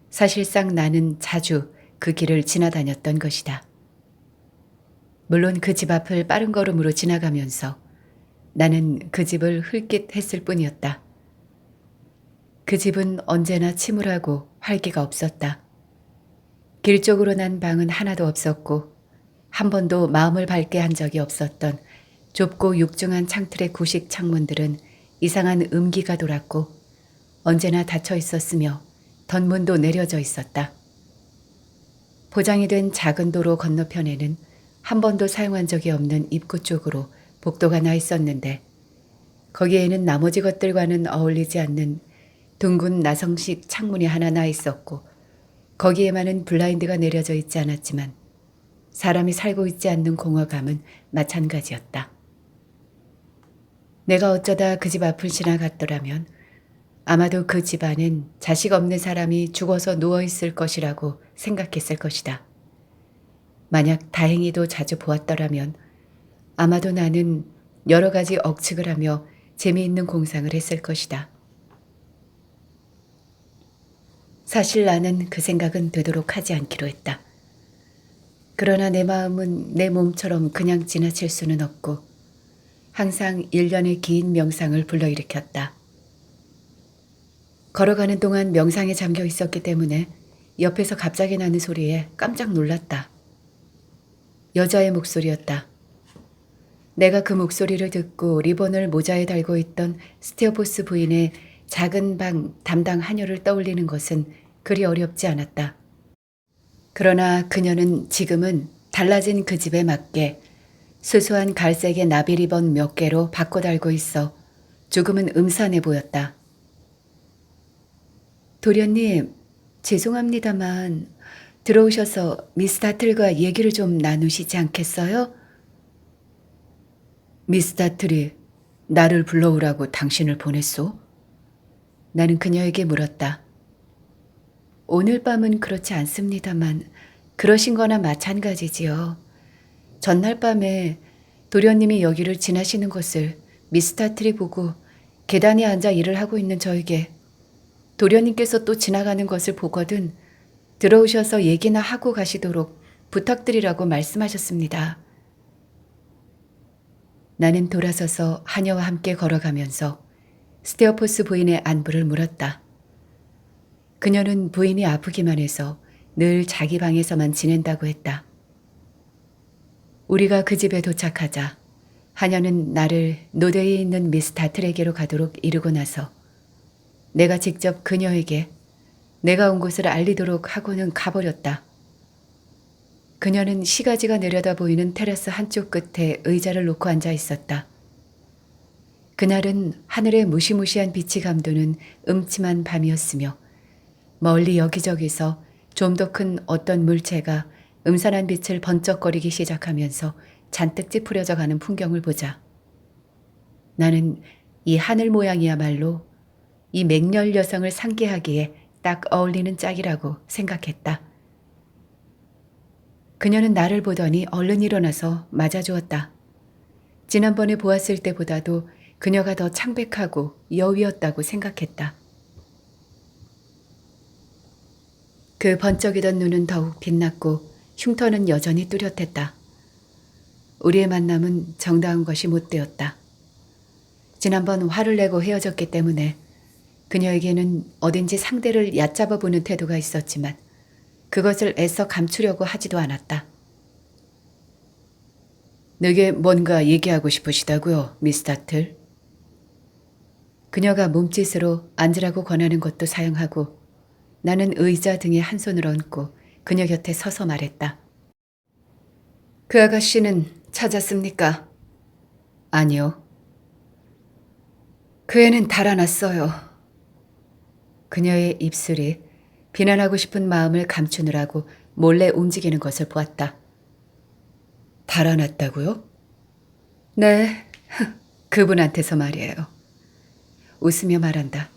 사실상 나는 자주 그 길을 지나다녔던 것이다. 물론 그 집 앞을 빠른 걸음으로 지나가면서 나는 그 집을 흘낏했을 뿐이었다. 그 집은 언제나 침울하고 활기가 없었다. 길 쪽으로 난 방은 하나도 없었고 한 번도 마음을 밝게 한 적이 없었던 좁고 육중한 창틀의 구식 창문들은 이상한 음기가 돌았고 언제나 닫혀 있었으며 덧문도 내려져 있었다. 포장이 된 작은 도로 건너편에는 한 번도 사용한 적이 없는 입구 쪽으로 복도가 나 있었는데 거기에는 나머지 것들과는 어울리지 않는 둥근 나성식 창문이 하나 나 있었고 거기에만은 블라인드가 내려져 있지 않았지만 사람이 살고 있지 않는 공허감은 마찬가지였다. 내가 어쩌다 그 집 앞을 지나갔더라면 아마도 그 집안엔 자식 없는 사람이 죽어서 누워있을 것이라고 생각했을 것이다. 만약 다행히도 자주 보았더라면 아마도 나는 여러 가지 억측을 하며 재미있는 공상을 했을 것이다. 사실 나는 그 생각은 되도록 하지 않기로 했다. 그러나 내 마음은 내 몸처럼 그냥 지나칠 수는 없고 항상 일련의 긴 명상을 불러일으켰다. 걸어가는 동안 명상에 잠겨 있었기 때문에 옆에서 갑자기 나는 소리에 깜짝 놀랐다. 여자의 목소리였다. 내가 그 목소리를 듣고 리본을 모자에 달고 있던 스테어포스 부인의 작은 방 담당 하녀를 떠올리는 것은 그리 어렵지 않았다. 그러나 그녀는 지금은 달라진 그 집에 맞게 수수한 갈색의 나비 리본 몇 개로 바꿔 달고 있어 조금은 음산해 보였다. 도련님, 죄송합니다만 들어오셔서 미스 다틀과 얘기를 좀 나누시지 않겠어요? 미스 다틀이 나를 불러오라고 당신을 보냈소? 나는 그녀에게 물었다. 오늘 밤은 그렇지 않습니다만 그러신 거나 마찬가지지요. 전날 밤에 도련님이 여기를 지나시는 것을 미스 다틀이 보고 계단에 앉아 일을 하고 있는 저에게 도련님께서 또 지나가는 것을 보거든 들어오셔서 얘기나 하고 가시도록 부탁드리라고 말씀하셨습니다. 나는 돌아서서 하녀와 함께 걸어가면서 스테어포스 부인의 안부를 물었다. 그녀는 부인이 아프기만 해서 늘 자기 방에서만 지낸다고 했다. 우리가 그 집에 도착하자 하녀는 나를 노대에 있는 미스 다틀에게로 가도록 이르고 나서 내가 직접 그녀에게 내가 온 곳을 알리도록 하고는 가버렸다. 그녀는 시가지가 내려다 보이는 테라스 한쪽 끝에 의자를 놓고 앉아 있었다. 그날은 하늘에 무시무시한 빛이 감도는 음침한 밤이었으며 멀리 여기저기서 좀 더 큰 어떤 물체가 음산한 빛을 번쩍거리기 시작하면서 잔뜩 찌푸려져 가는 풍경을 보자 나는 이 하늘 모양이야말로 이 맹렬 여성을 상기하기에 딱 어울리는 짝이라고 생각했다. 그녀는 나를 보더니 얼른 일어나서 맞아주었다. 지난번에 보았을 때보다도 그녀가 더 창백하고 여위였다고 생각했다. 그 번쩍이던 눈은 더욱 빛났고 흉터는 여전히 뚜렷했다. 우리의 만남은 정다운 것이 못 되었다. 지난번 화를 내고 헤어졌기 때문에 그녀에게는 어딘지 상대를 얕잡아 보는 태도가 있었지만 그것을 애써 감추려고 하지도 않았다. 내게 뭔가 얘기하고 싶으시다고요, 미스 다틀? 그녀가 몸짓으로 앉으라고 권하는 것도 사용하고 나는 의자 등에 한 손을 얹고 그녀 곁에 서서 말했다. 그 아가씨는 찾았습니까? 아니요. 그 애는 달아났어요. 그녀의 입술이 비난하고 싶은 마음을 감추느라고 몰래 움직이는 것을 보았다. 달아났다고요? 네, 그분한테서 말이에요. 웃으며 말한다.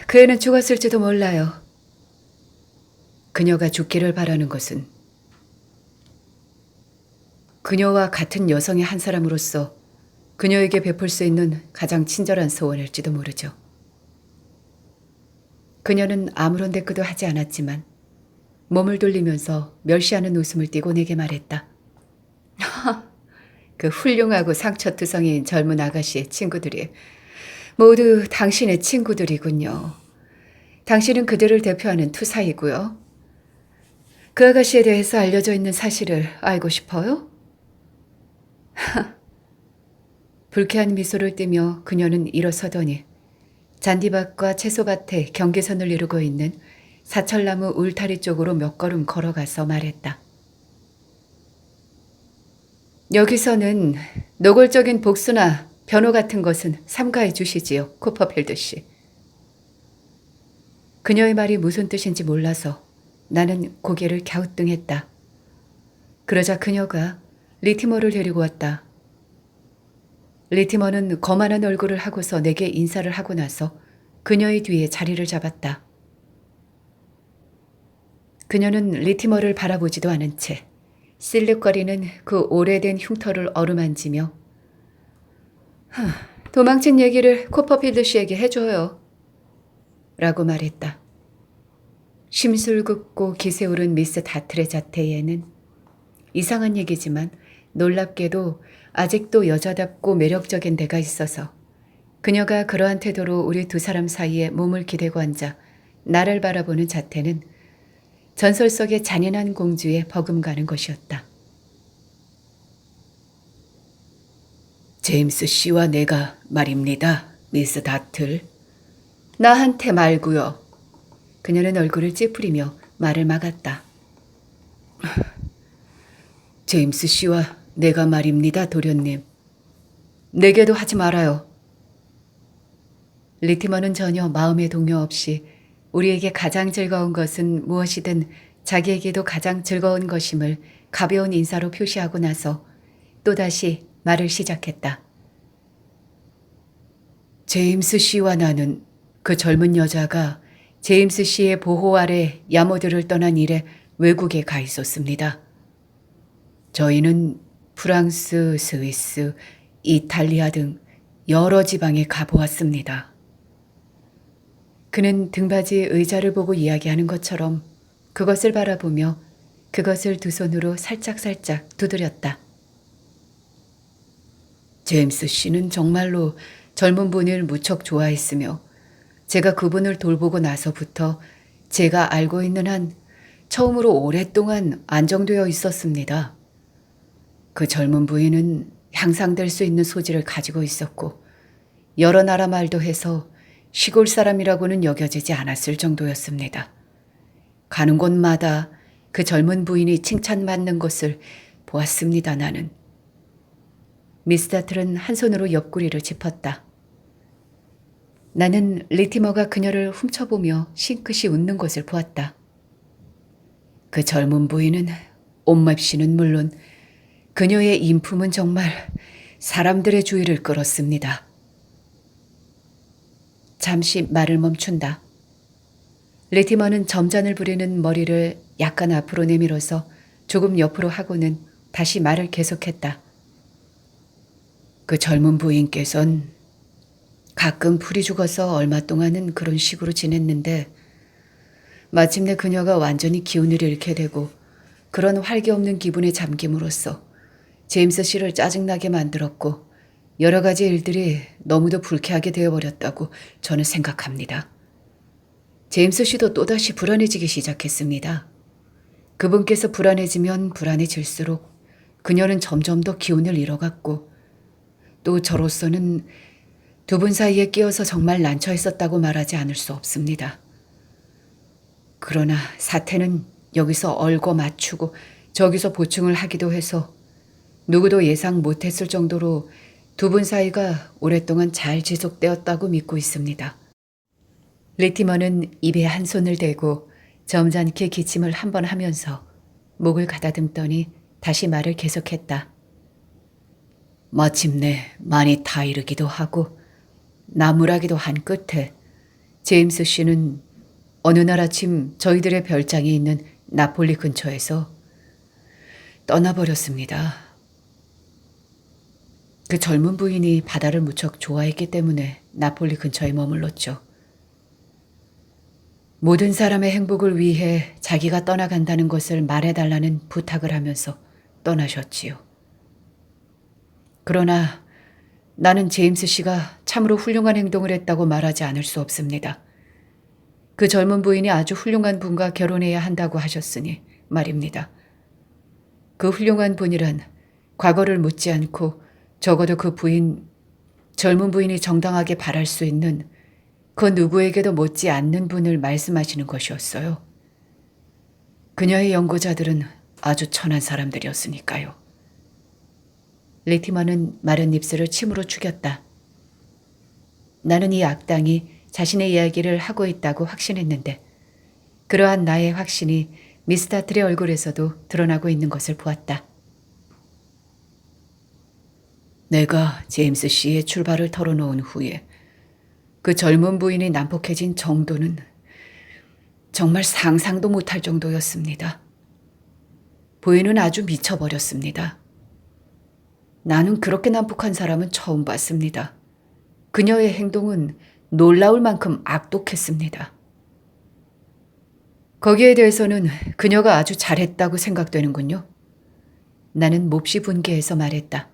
그 애는 죽었을지도 몰라요. 그녀가 죽기를 바라는 것은 그녀와 같은 여성의 한 사람으로서 그녀에게 베풀 수 있는 가장 친절한 소원일지도 모르죠. 그녀는 아무런 대꾸도 하지 않았지만 몸을 돌리면서 멸시하는 웃음을 띠고 내게 말했다. 그 훌륭하고 상처투성이인 젊은 아가씨의 친구들이 모두 당신의 친구들이군요. 당신은 그들을 대표하는 투사이고요. 그 아가씨에 대해서 알려져 있는 사실을 알고 싶어요? 불쾌한 미소를 띠며 그녀는 일어서더니 잔디밭과 채소밭에 경계선을 이루고 있는 사철나무 울타리 쪽으로 몇 걸음 걸어가서 말했다. 여기서는 노골적인 복수나 변호 같은 것은 삼가해 주시지요, 코퍼필드 씨. 그녀의 말이 무슨 뜻인지 몰라서 나는 고개를 갸우뚱했다. 그러자 그녀가 리티머를 데리고 왔다. 리티머는 거만한 얼굴을 하고서 내게 인사를 하고 나서 그녀의 뒤에 자리를 잡았다. 그녀는 리티머를 바라보지도 않은 채 실룩거리는 그 오래된 흉터를 어루만지며 도망친 얘기를 코퍼필드 씨에게 해줘요. 라고 말했다. 심술궂고 기세오른 미스 다틀의 자태에는 이상한 얘기지만 놀랍게도 아직도 여자답고 매력적인 데가 있어서 그녀가 그러한 태도로 우리 두 사람 사이에 몸을 기대고 앉아 나를 바라보는 자태는 전설 속의 잔인한 공주에 버금가는 것이었다. 제임스 씨와 내가 말입니다, 미스 다틀. 나한테 말고요. 그녀는 얼굴을 찌푸리며 말을 막았다. 제임스 씨와 내가 말입니다, 도련님. 내게도 하지 말아요. 리티머는 전혀 마음의 동요 없이 우리에게 가장 즐거운 것은 무엇이든 자기에게도 가장 즐거운 것임을 가벼운 인사로 표시하고 나서 또다시 말을 시작했다. 제임스 씨와 나는 그 젊은 여자가 제임스 씨의 보호 아래 야모드를 떠난 이래 외국에 가 있었습니다. 저희는 프랑스, 스위스, 이탈리아 등 여러 지방에 가보았습니다. 그는 등받이 의자를 보고 이야기하는 것처럼 그것을 바라보며 그것을 두 손으로 살짝살짝 두드렸다. 제임스 씨는 정말로 젊은 분을 무척 좋아했으며 제가 그분을 돌보고 나서부터 제가 알고 있는 한 처음으로 오랫동안 안정되어 있었습니다. 그 젊은 부인은 향상될 수 있는 소질을 가지고 있었고 여러 나라 말도 해서 시골 사람이라고는 여겨지지 않았을 정도였습니다. 가는 곳마다 그 젊은 부인이 칭찬받는 것을 보았습니다, 나는. 미스 다틀은 한 손으로 옆구리를 짚었다. 나는 리티머가 그녀를 훔쳐보며 싱긋이 웃는 것을 보았다. 그 젊은 부인은 옷맵시는 물론 그녀의 인품은 정말 사람들의 주의를 끌었습니다. 잠시 말을 멈춘다. 리티머는 점잔을 부리는 머리를 약간 앞으로 내밀어서 조금 옆으로 하고는 다시 말을 계속했다. 그 젊은 부인께선 가끔 풀이 죽어서 얼마 동안은 그런 식으로 지냈는데 마침내 그녀가 완전히 기운을 잃게 되고 그런 활기 없는 기분에 잠김으로써 제임스 씨를 짜증나게 만들었고 여러 가지 일들이 너무도 불쾌하게 되어버렸다고 저는 생각합니다. 제임스 씨도 또다시 불안해지기 시작했습니다. 그분께서 불안해지면 불안해질수록 그녀는 점점 더 기운을 잃어갔고 또 저로서는 두 분 사이에 끼어서 정말 난처했었다고 말하지 않을 수 없습니다. 그러나 사태는 여기서 얼고 맞추고 저기서 보충을 하기도 해서 누구도 예상 못했을 정도로 두 분 사이가 오랫동안 잘 지속되었다고 믿고 있습니다. 리티머는 입에 한 손을 대고 점잖게 기침을 한 번 하면서 목을 가다듬더니 다시 말을 계속했다. 마침내 많이 타이르기도 하고 나무라기도 한 끝에 제임스 씨는 어느 날 아침 저희들의 별장이 있는 나폴리 근처에서 떠나버렸습니다. 그 젊은 부인이 바다를 무척 좋아했기 때문에 나폴리 근처에 머물렀죠. 모든 사람의 행복을 위해 자기가 떠나간다는 것을 말해달라는 부탁을 하면서 떠나셨지요. 그러나 나는 제임스 씨가 참으로 훌륭한 행동을 했다고 말하지 않을 수 없습니다. 그 젊은 부인이 아주 훌륭한 분과 결혼해야 한다고 하셨으니 말입니다. 그 훌륭한 분이란 과거를 묻지 않고 적어도 그 부인, 젊은 부인이 정당하게 바랄 수 있는 그 누구에게도 못지 않는 분을 말씀하시는 것이었어요. 그녀의 연구자들은 아주 천한 사람들이었으니까요. 리티머는 마른 입술을 침으로 죽였다. 나는 이 악당이 자신의 이야기를 하고 있다고 확신했는데 그러한 나의 확신이 미스타틀의 얼굴에서도 드러나고 있는 것을 보았다. 내가 제임스 씨의 출발을 털어놓은 후에 그 젊은 부인이 난폭해진 정도는 정말 상상도 못할 정도였습니다. 부인은 아주 미쳐버렸습니다. 나는 그렇게 난폭한 사람은 처음 봤습니다. 그녀의 행동은 놀라울 만큼 악독했습니다. 거기에 대해서는 그녀가 아주 잘했다고 생각되는군요. 나는 몹시 분개해서 말했다.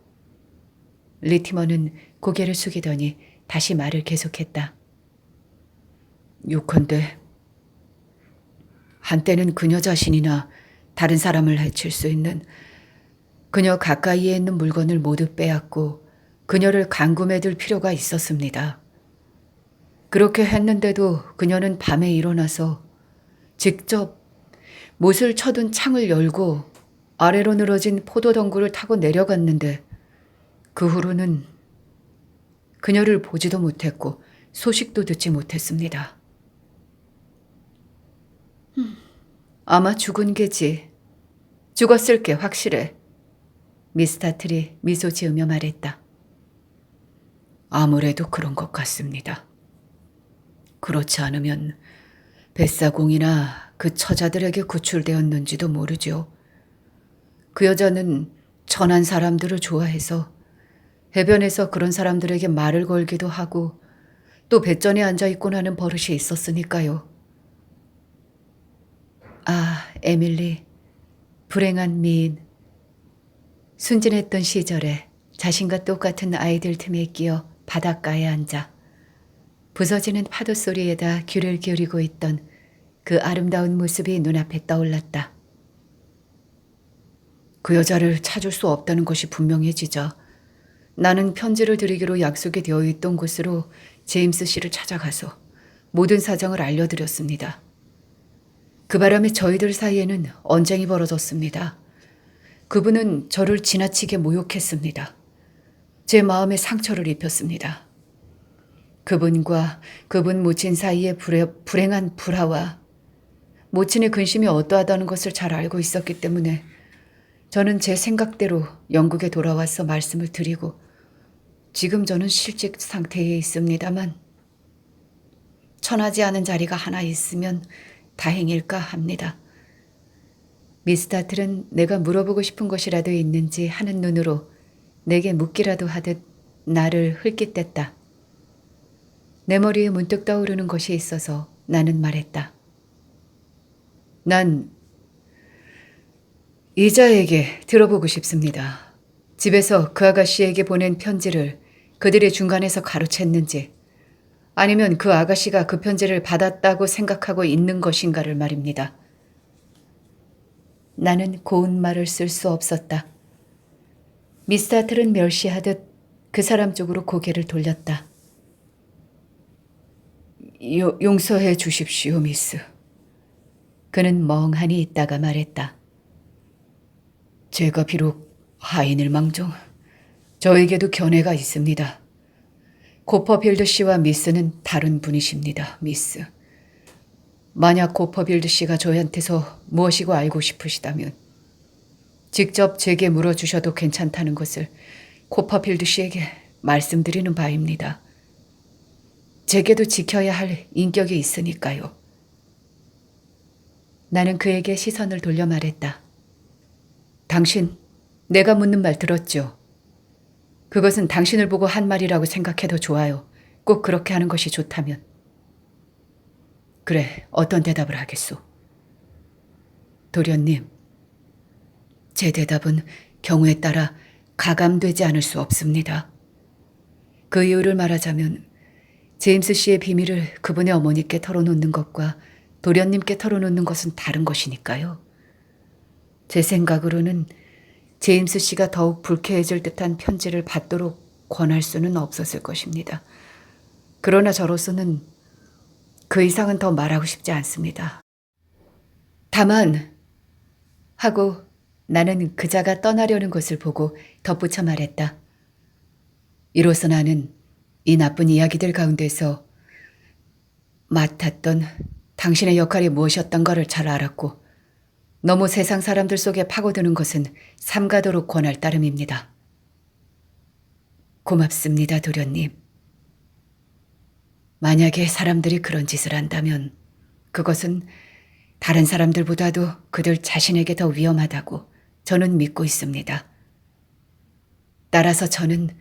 리티머는 고개를 숙이더니 다시 말을 계속했다. 요컨대 한때는 그녀 자신이나 다른 사람을 해칠 수 있는 그녀 가까이에 있는 물건을 모두 빼앗고 그녀를 감금해둘 필요가 있었습니다. 그렇게 했는데도 그녀는 밤에 일어나서 직접 못을 쳐둔 창을 열고 아래로 늘어진 포도 덩굴을 타고 내려갔는데 그 후로는 그녀를 보지도 못했고 소식도 듣지 못했습니다. 아마 죽은 게지. 죽었을 게 확실해. 미스타틀이 미소 지으며 말했다. 아무래도 그런 것 같습니다. 그렇지 않으면 뱃사공이나 그 처자들에게 구출되었는지도 모르죠. 그 여자는 천한 사람들을 좋아해서 해변에서 그런 사람들에게 말을 걸기도 하고 또 뱃전에 앉아있곤 하는 버릇이 있었으니까요. 아, 에밀리, 불행한 미인. 순진했던 시절에 자신과 똑같은 아이들 틈에 끼어 바닷가에 앉아 부서지는 파도 소리에다 귀를 기울이고 있던 그 아름다운 모습이 눈앞에 떠올랐다. 그 여자를 찾을 수 없다는 것이 분명해지자 나는 편지를 드리기로 약속이 되어 있던 곳으로 제임스 씨를 찾아가서 모든 사정을 알려드렸습니다. 그 바람에 저희들 사이에는 언쟁이 벌어졌습니다. 그분은 저를 지나치게 모욕했습니다. 제 마음에 상처를 입혔습니다. 그분과 그분 모친 사이의 불행한 불화와 모친의 근심이 어떠하다는 것을 잘 알고 있었기 때문에 저는 제 생각대로 영국에 돌아와서 말씀을 드리고 지금 저는 실직 상태에 있습니다만 천하지 않은 자리가 하나 있으면 다행일까 합니다. 미스타틀은 내가 물어보고 싶은 것이라도 있는지 하는 눈으로 내게 묻기라도 하듯 나를 흘깃댔다. 내 머리에 문득 떠오르는 것이 있어서 나는 말했다. 난 이자에게 들어보고 싶습니다. 집에서 그 아가씨에게 보낸 편지를 그들의 중간에서 가로챘는지 아니면 그 아가씨가 그 편지를 받았다고 생각하고 있는 것인가를 말입니다. 나는 고운 말을 쓸 수 없었다. 미스타틀은 멸시하듯 그 사람 쪽으로 고개를 돌렸다. 용서해 주십시오, 미스. 그는 멍하니 있다가 말했다. 제가 비록 하인일망정 저에게도 견해가 있습니다. 코퍼필드 씨와 미스는 다른 분이십니다, 미스. 만약 코퍼필드 씨가 저희한테서 무엇이고 알고 싶으시다면 직접 제게 물어주셔도 괜찮다는 것을 코퍼필드 씨에게 말씀드리는 바입니다. 제게도 지켜야 할 인격이 있으니까요. 나는 그에게 시선을 돌려 말했다. 당신, 내가 묻는 말 들었죠? 그것은 당신을 보고 한 말이라고 생각해도 좋아요. 꼭 그렇게 하는 것이 좋다면. 그래, 어떤 대답을 하겠소? 도련님, 제 대답은 경우에 따라 가감되지 않을 수 없습니다. 그 이유를 말하자면 제임스 씨의 비밀을 그분의 어머니께 털어놓는 것과 도련님께 털어놓는 것은 다른 것이니까요. 제 생각으로는 제임스 씨가 더욱 불쾌해질 듯한 편지를 받도록 권할 수는 없었을 것입니다. 그러나 저로서는 그 이상은 더 말하고 싶지 않습니다. 다만 하고 나는 그자가 떠나려는 것을 보고 덧붙여 말했다. 이로써 나는 이 나쁜 이야기들 가운데서 맡았던 당신의 역할이 무엇이었던 것을 잘 알았고 너무 세상 사람들 속에 파고드는 것은 삼가도록 권할 따름입니다. 고맙습니다, 도련님. 만약에 사람들이 그런 짓을 한다면 그것은 다른 사람들보다도 그들 자신에게 더 위험하다고 저는 믿고 있습니다. 따라서 저는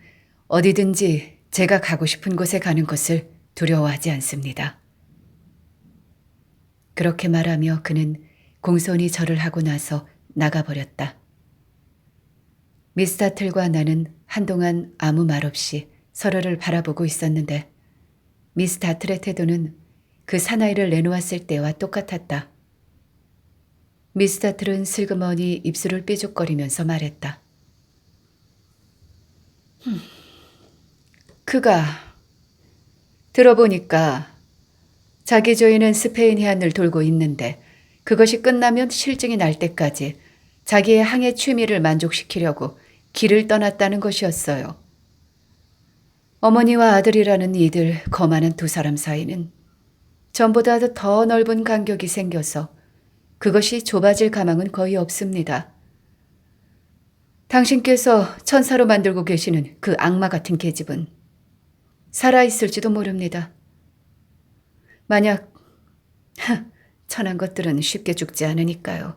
어디든지 제가 가고 싶은 곳에 가는 것을 두려워하지 않습니다. 그렇게 말하며 그는 공손히 절을 하고 나서 나가버렸다. 미스 다틀과 나는 한동안 아무 말 없이 서로를 바라보고 있었는데 미스 다틀의 태도는 그 사나이를 내놓았을 때와 똑같았다. 미스 다틀은 슬그머니 입술을 삐죽거리면서 말했다. 그가 들어보니까 자기 조이는 스페인 해안을 돌고 있는데 그것이 끝나면 실증이 날 때까지 자기의 항해 취미를 만족시키려고 길을 떠났다는 것이었어요. 어머니와 아들이라는 이들 거만한 두 사람 사이는 전보다 더 넓은 간격이 생겨서 그것이 좁아질 가망은 거의 없습니다. 당신께서 천사로 만들고 계시는 그 악마 같은 계집은 살아있을지도 모릅니다. 만약 천한 것들은 쉽게 죽지 않으니까요.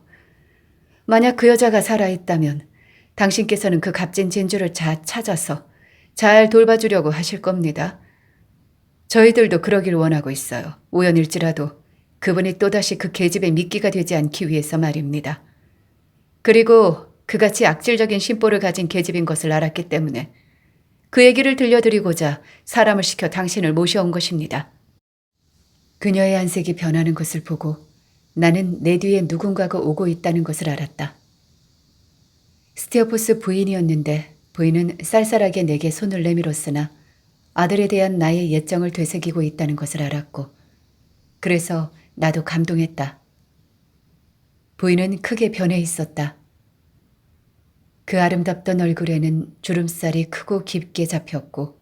만약 그 여자가 살아있다면 당신께서는 그 값진 진주를 찾아서 잘 돌봐주려고 하실 겁니다. 저희들도 그러길 원하고 있어요. 우연일지라도 그분이 또다시 그 계집의 미끼가 되지 않기 위해서 말입니다. 그리고 그같이 악질적인 심보를 가진 계집인 것을 알았기 때문에 그 얘기를 들려드리고자 사람을 시켜 당신을 모셔온 것입니다. 그녀의 안색이 변하는 것을 보고 나는 내 뒤에 누군가가 오고 있다는 것을 알았다. 스티어포스 부인이었는데 부인은 쌀쌀하게 내게 손을 내밀었으나 아들에 대한 나의 예정을 되새기고 있다는 것을 알았고 그래서 나도 감동했다. 부인은 크게 변해 있었다. 그 아름답던 얼굴에는 주름살이 크고 깊게 잡혔고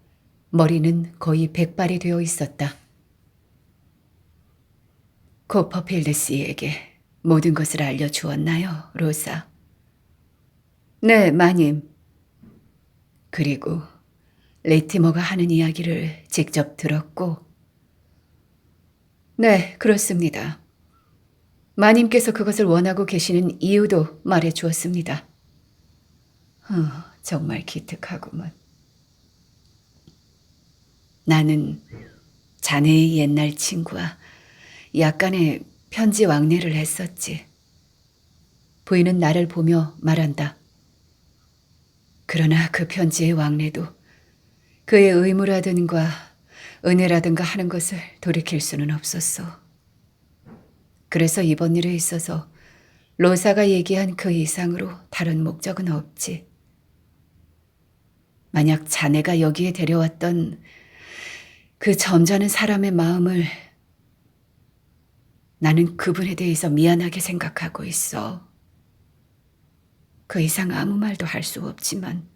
머리는 거의 백발이 되어 있었다. 코퍼필드 씨에게 모든 것을 알려주었나요, 로사? 네, 마님. 그리고 레이티머가 하는 이야기를 직접 들었고 네, 그렇습니다. 마님께서 그것을 원하고 계시는 이유도 말해 주었습니다. 정말 기특하구먼. 나는 자네의 옛날 친구와 약간의 편지 왕래를 했었지. 부인은 나를 보며 말한다. 그러나 그 편지의 왕래도 그의 의무라든가 은혜라든가 하는 것을 돌이킬 수는 없었어. 그래서 이번 일에 있어서 로사가 얘기한 그 이상으로 다른 목적은 없지. 만약 자네가 여기에 데려왔던 그 점잖은 사람의 마음을 나는 그분에 대해서 미안하게 생각하고 있어. 그 이상 아무 말도 할 수 없지만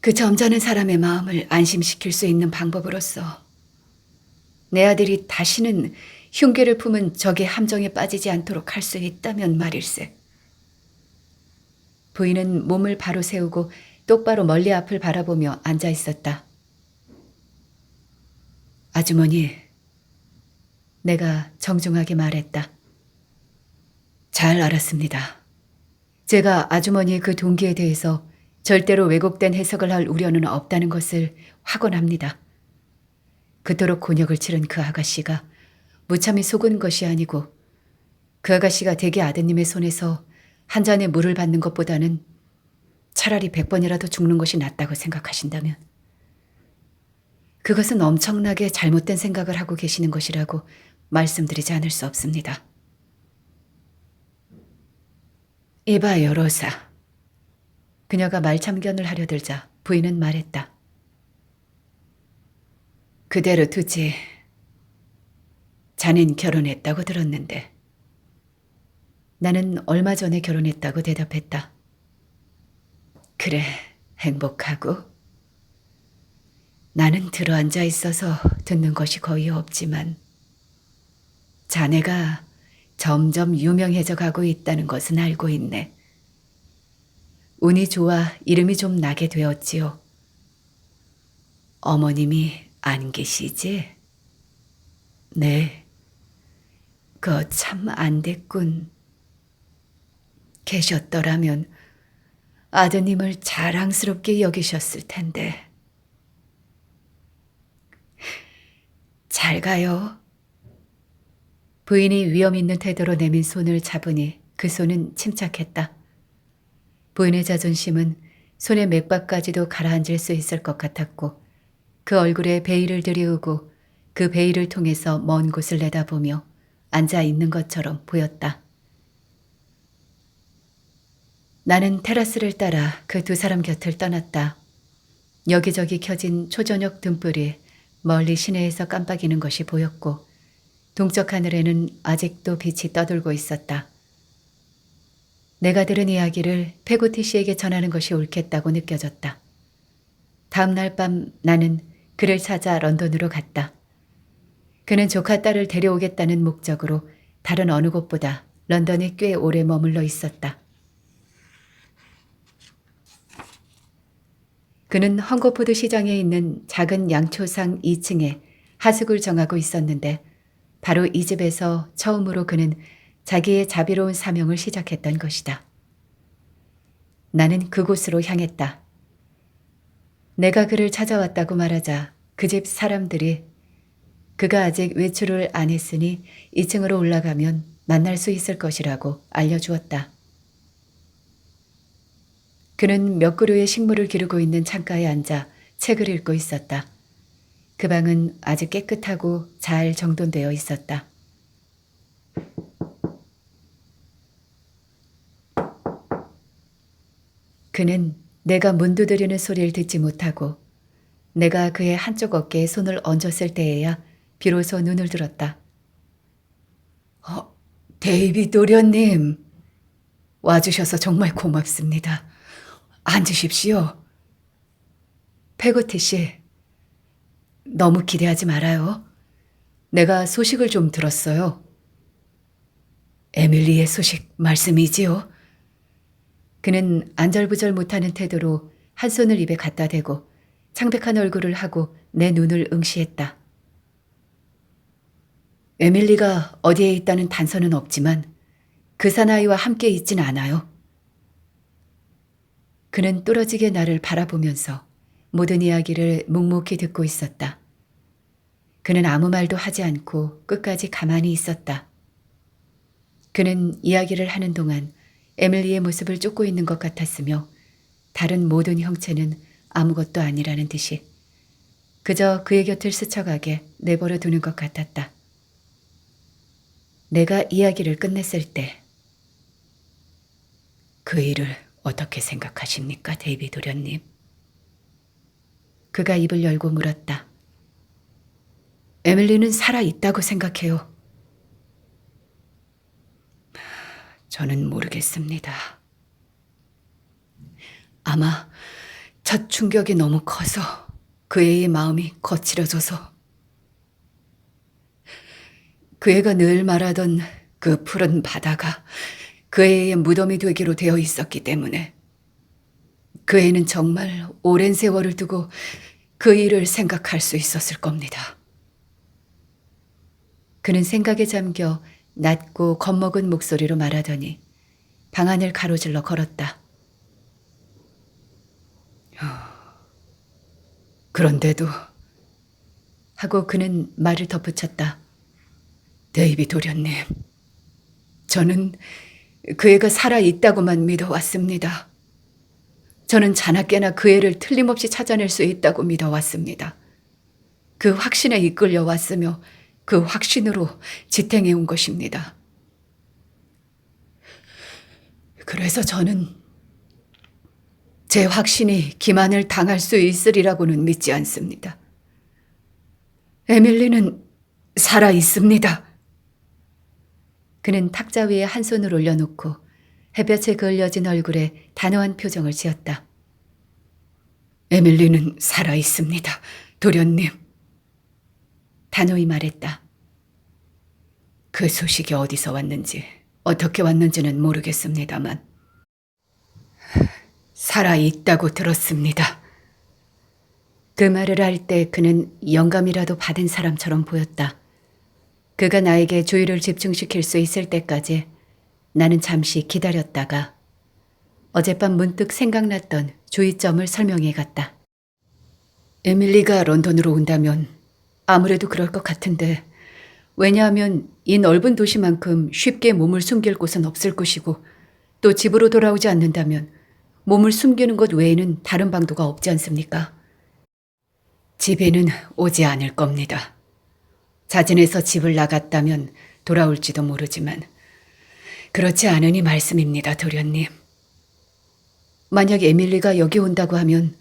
그 점잖은 사람의 마음을 안심시킬 수 있는 방법으로서 내 아들이 다시는 흉계를 품은 적의 함정에 빠지지 않도록 할 수 있다면 말일세. 부인은 몸을 바로 세우고 똑바로 멀리 앞을 바라보며 앉아 있었다. 아주머니, 내가 정중하게 말했다. 잘 알았습니다. 제가 아주머니의 그 동기에 대해서 절대로 왜곡된 해석을 할 우려는 없다는 것을 확언합니다. 그토록 곤욕을 치른 그 아가씨가 무참히 속은 것이 아니고 그 아가씨가 대개 아드님의 손에서 한 잔의 물을 받는 것보다는 차라리 100번이라도 죽는 것이 낫다고 생각하신다면 그것은 엄청나게 잘못된 생각을 하고 계시는 것이라고 말씀드리지 않을 수 없습니다. 이봐요, 로사. 그녀가 말참견을 하려 들자 부인은 말했다. 그대로 두지. 자넨 결혼했다고 들었는데. 나는 얼마 전에 결혼했다고 대답했다. 그래, 행복하고? 나는 들어앉아 있어서 듣는 것이 거의 없지만 자네가 점점 유명해져 가고 있다는 것은 알고 있네. 운이 좋아 이름이 좀 나게 되었지요. 어머님이 안 계시지? 네. 그거 참 안 됐군. 계셨더라면 아드님을 자랑스럽게 여기셨을 텐데. 잘 가요. 부인이 위험 있는 태도로 내민 손을 잡으니 그 손은 침착했다. 부인의 자존심은 손의 맥박까지도 가라앉을 수 있을 것 같았고 그 얼굴에 베일을 들이우고 그 베일을 통해서 먼 곳을 내다보며 앉아 있는 것처럼 보였다. 나는 테라스를 따라 그 두 사람 곁을 떠났다. 여기저기 켜진 초저녁 등불이 멀리 시내에서 깜빡이는 것이 보였고 동쪽 하늘에는 아직도 빛이 떠돌고 있었다. 내가 들은 이야기를 페고티 씨에게 전하는 것이 옳겠다고 느껴졌다. 다음 날 밤 나는 그를 찾아 런던으로 갔다. 그는 조카 딸을 데려오겠다는 목적으로 다른 어느 곳보다 런던에 꽤 오래 머물러 있었다. 그는 헝거포드 시장에 있는 작은 양초상 2층에 하숙을 정하고 있었는데 바로 이 집에서 처음으로 그는 자기의 자비로운 사명을 시작했던 것이다. 나는 그곳으로 향했다. 내가 그를 찾아왔다고 말하자 그 집 사람들이 그가 아직 외출을 안 했으니 2층으로 올라가면 만날 수 있을 것이라고 알려주었다. 그는 몇 그루의 식물을 기르고 있는 창가에 앉아 책을 읽고 있었다. 그 방은 아주 깨끗하고 잘 정돈되어 있었다. 그는 내가 문 두드리는 소리를 듣지 못하고 내가 그의 한쪽 어깨에 손을 얹었을 때에야 비로소 눈을 들었다. 데이비드 도련님. 와주셔서 정말 고맙습니다. 앉으십시오. 페고티 씨, 너무 기대하지 말아요. 내가 소식을 좀 들었어요. 에밀리의 소식 말씀이지요? 그는 안절부절 못하는 태도로 한 손을 입에 갖다 대고 창백한 얼굴을 하고 내 눈을 응시했다. 에밀리가 어디에 있다는 단서는 없지만 그 사나이와 함께 있진 않아요. 그는 뚫어지게 나를 바라보면서 모든 이야기를 묵묵히 듣고 있었다. 그는 아무 말도 하지 않고 끝까지 가만히 있었다. 그는 이야기를 하는 동안 에밀리의 모습을 쫓고 있는 것 같았으며 다른 모든 형체는 아무것도 아니라는 듯이 그저 그의 곁을 스쳐가게 내버려 두는 것 같았다. 내가 이야기를 끝냈을 때 그 일을 어떻게 생각하십니까, 데이비드 도련님? 그가 입을 열고 물었다. 에밀리는 살아있다고 생각해요. 저는 모르겠습니다. 아마 첫 충격이 너무 커서 그 애의 마음이 거칠어져서 그 애가 늘 말하던 그 푸른 바다가 그 애의 무덤이 되기로 되어 있었기 때문에 그 애는 정말 오랜 세월을 두고 그 일을 생각할 수 있었을 겁니다. 그는 생각에 잠겨 낮고 겁먹은 목소리로 말하더니 방 안을 가로질러 걸었다. 그런데도 하고 그는 말을 덧붙였다. 데이비드 도련님, 저는 그 애가 살아있다고만 믿어왔습니다. 저는 자나깨나 그 애를 틀림없이 찾아낼 수 있다고 믿어왔습니다. 그 확신에 이끌려 왔으며 그 확신으로 지탱해 온 것입니다. 그래서 저는 제 확신이 기만을 당할 수 있으리라고는 믿지 않습니다. 에밀리는 살아 있습니다. 그는 탁자 위에 한 손을 올려놓고 햇볕에 그을려진 얼굴에 단호한 표정을 지었다. 에밀리는 살아 있습니다, 도련님. 단호히 말했다. 그 소식이 어디서 왔는지, 어떻게 왔는지는 모르겠습니다만 살아 있다고 들었습니다. 그 말을 할 때 그는 영감이라도 받은 사람처럼 보였다. 그가 나에게 주의를 집중시킬 수 있을 때까지 나는 잠시 기다렸다가 어젯밤 문득 생각났던 주의점을 설명해 갔다. 에밀리가 런던으로 온다면 아무래도 그럴 것 같은데, 왜냐하면 이 넓은 도시만큼 쉽게 몸을 숨길 곳은 없을 것이고, 또 집으로 돌아오지 않는다면 몸을 숨기는 것 외에는 다른 방도가 없지 않습니까? 집에는 오지 않을 겁니다. 자진해서 집을 나갔다면 돌아올지도 모르지만 그렇지 않으니 말씀입니다, 도련님. 만약 에밀리가 여기 온다고 하면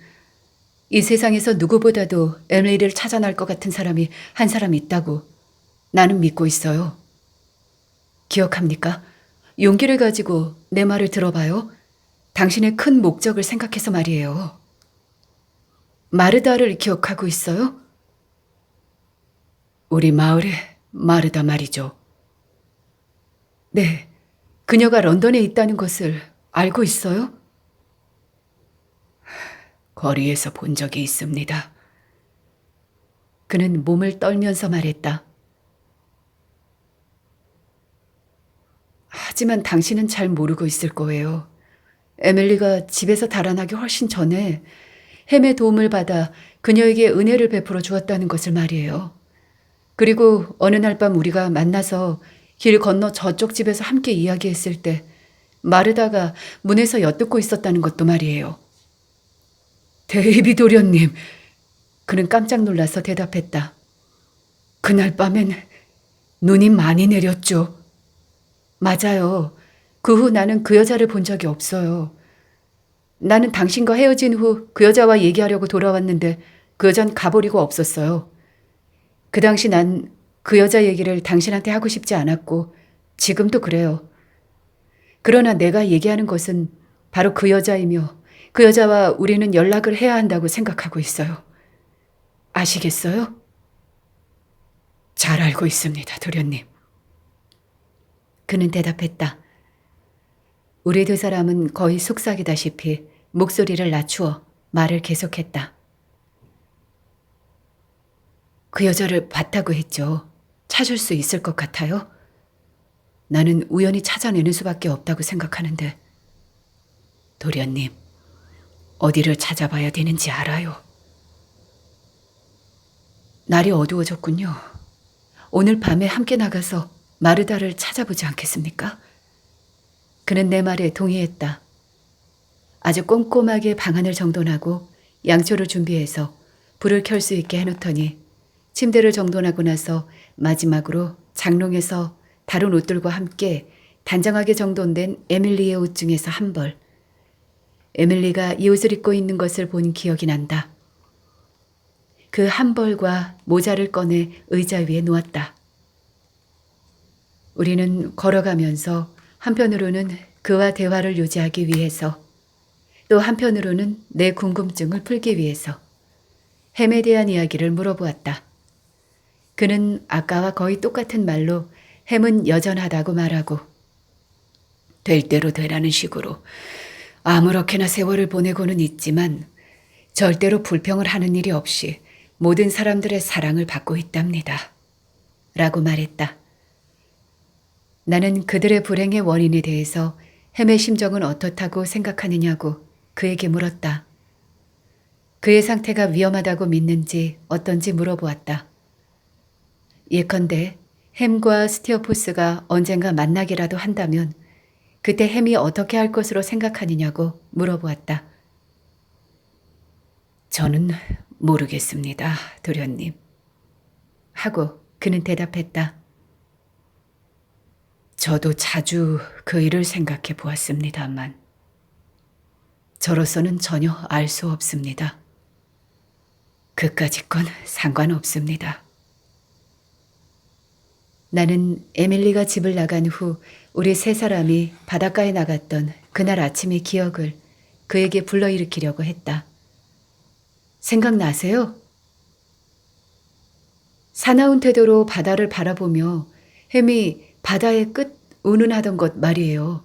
이 세상에서 누구보다도 에밀리를 찾아날 것 같은 사람이 한 사람 있다고 나는 믿고 있어요. 기억합니까? 용기를 가지고 내 말을 들어봐요. 당신의 큰 목적을 생각해서 말이에요. 마르다를 기억하고 있어요? 우리 마을의 마르다 말이죠. 네, 그녀가 런던에 있다는 것을 알고 있어요? 거리에서 본 적이 있습니다. 그는 몸을 떨면서 말했다. 하지만 당신은 잘 모르고 있을 거예요. 에밀리가 집에서 달아나기 훨씬 전에 햄의 도움을 받아 그녀에게 은혜를 베풀어 주었다는 것을 말이에요. 그리고 어느 날 밤 우리가 만나서 길 건너 저쪽 집에서 함께 이야기했을 때 마르다가 문에서 엿듣고 있었다는 것도 말이에요. 데이비 도련님, 그는 깜짝 놀라서 대답했다. 그날 밤엔 눈이 많이 내렸죠. 맞아요. 그 후 나는 그 여자를 본 적이 없어요. 나는 당신과 헤어진 후 그 여자와 얘기하려고 돌아왔는데 그 여자는 가버리고 없었어요. 그 당시 난 그 여자 얘기를 당신한테 하고 싶지 않았고 지금도 그래요. 그러나 내가 얘기하는 것은 바로 그 여자이며 그 여자와 우리는 연락을 해야 한다고 생각하고 있어요. 아시겠어요? 잘 알고 있습니다, 도련님. 그는 대답했다. 우리 두 사람은 거의 속삭이다시피 목소리를 낮추어 말을 계속했다. 그 여자를 봤다고 했죠. 찾을 수 있을 것 같아요? 나는 우연히 찾아내는 수밖에 없다고 생각하는데. 도련님, 어디를 찾아봐야 되는지 알아요. 날이 어두워졌군요. 오늘 밤에 함께 나가서 마르다를 찾아보지 않겠습니까? 그는 내 말에 동의했다. 아주 꼼꼼하게 방안을 정돈하고 양초를 준비해서 불을 켤 수 있게 해놓더니 침대를 정돈하고 나서 마지막으로 장롱에서 다른 옷들과 함께 단정하게 정돈된 에밀리의 옷 중에서 한 벌. 에밀리가 이 옷을 입고 있는 것을 본 기억이 난다. 그 한 벌과 모자를 꺼내 의자 위에 놓았다. 우리는 걸어가면서 한편으로는 그와 대화를 유지하기 위해서, 또 한편으로는 내 궁금증을 풀기 위해서 햄에 대한 이야기를 물어보았다. 그는 아까와 거의 똑같은 말로 햄은 여전하다고 말하고, 될 대로 되라는 식으로 아무렇게나 세월을 보내고는 있지만 절대로 불평을 하는 일이 없이 모든 사람들의 사랑을 받고 있답니다. 라고 말했다. 나는 그들의 불행의 원인에 대해서 햄의 심정은 어떻다고 생각하느냐고 그에게 물었다. 그의 상태가 위험하다고 믿는지 어떤지 물어보았다. 예컨대 햄과 스티어포스가 언젠가 만나기라도 한다면 그때 햄이 어떻게 할 것으로 생각하느냐고 물어보았다. 저는 모르겠습니다, 도련님. 하고 그는 대답했다. 저도 자주 그 일을 생각해 보았습니다만 저로서는 전혀 알 수 없습니다. 그까짓 건 상관없습니다. 나는 에밀리가 집을 나간 후 우리 세 사람이 바닷가에 나갔던 그날 아침의 기억을 그에게 불러일으키려고 했다. 생각나세요? 사나운 태도로 바다를 바라보며 햄이 바다의 끝 운운하던 것 말이에요.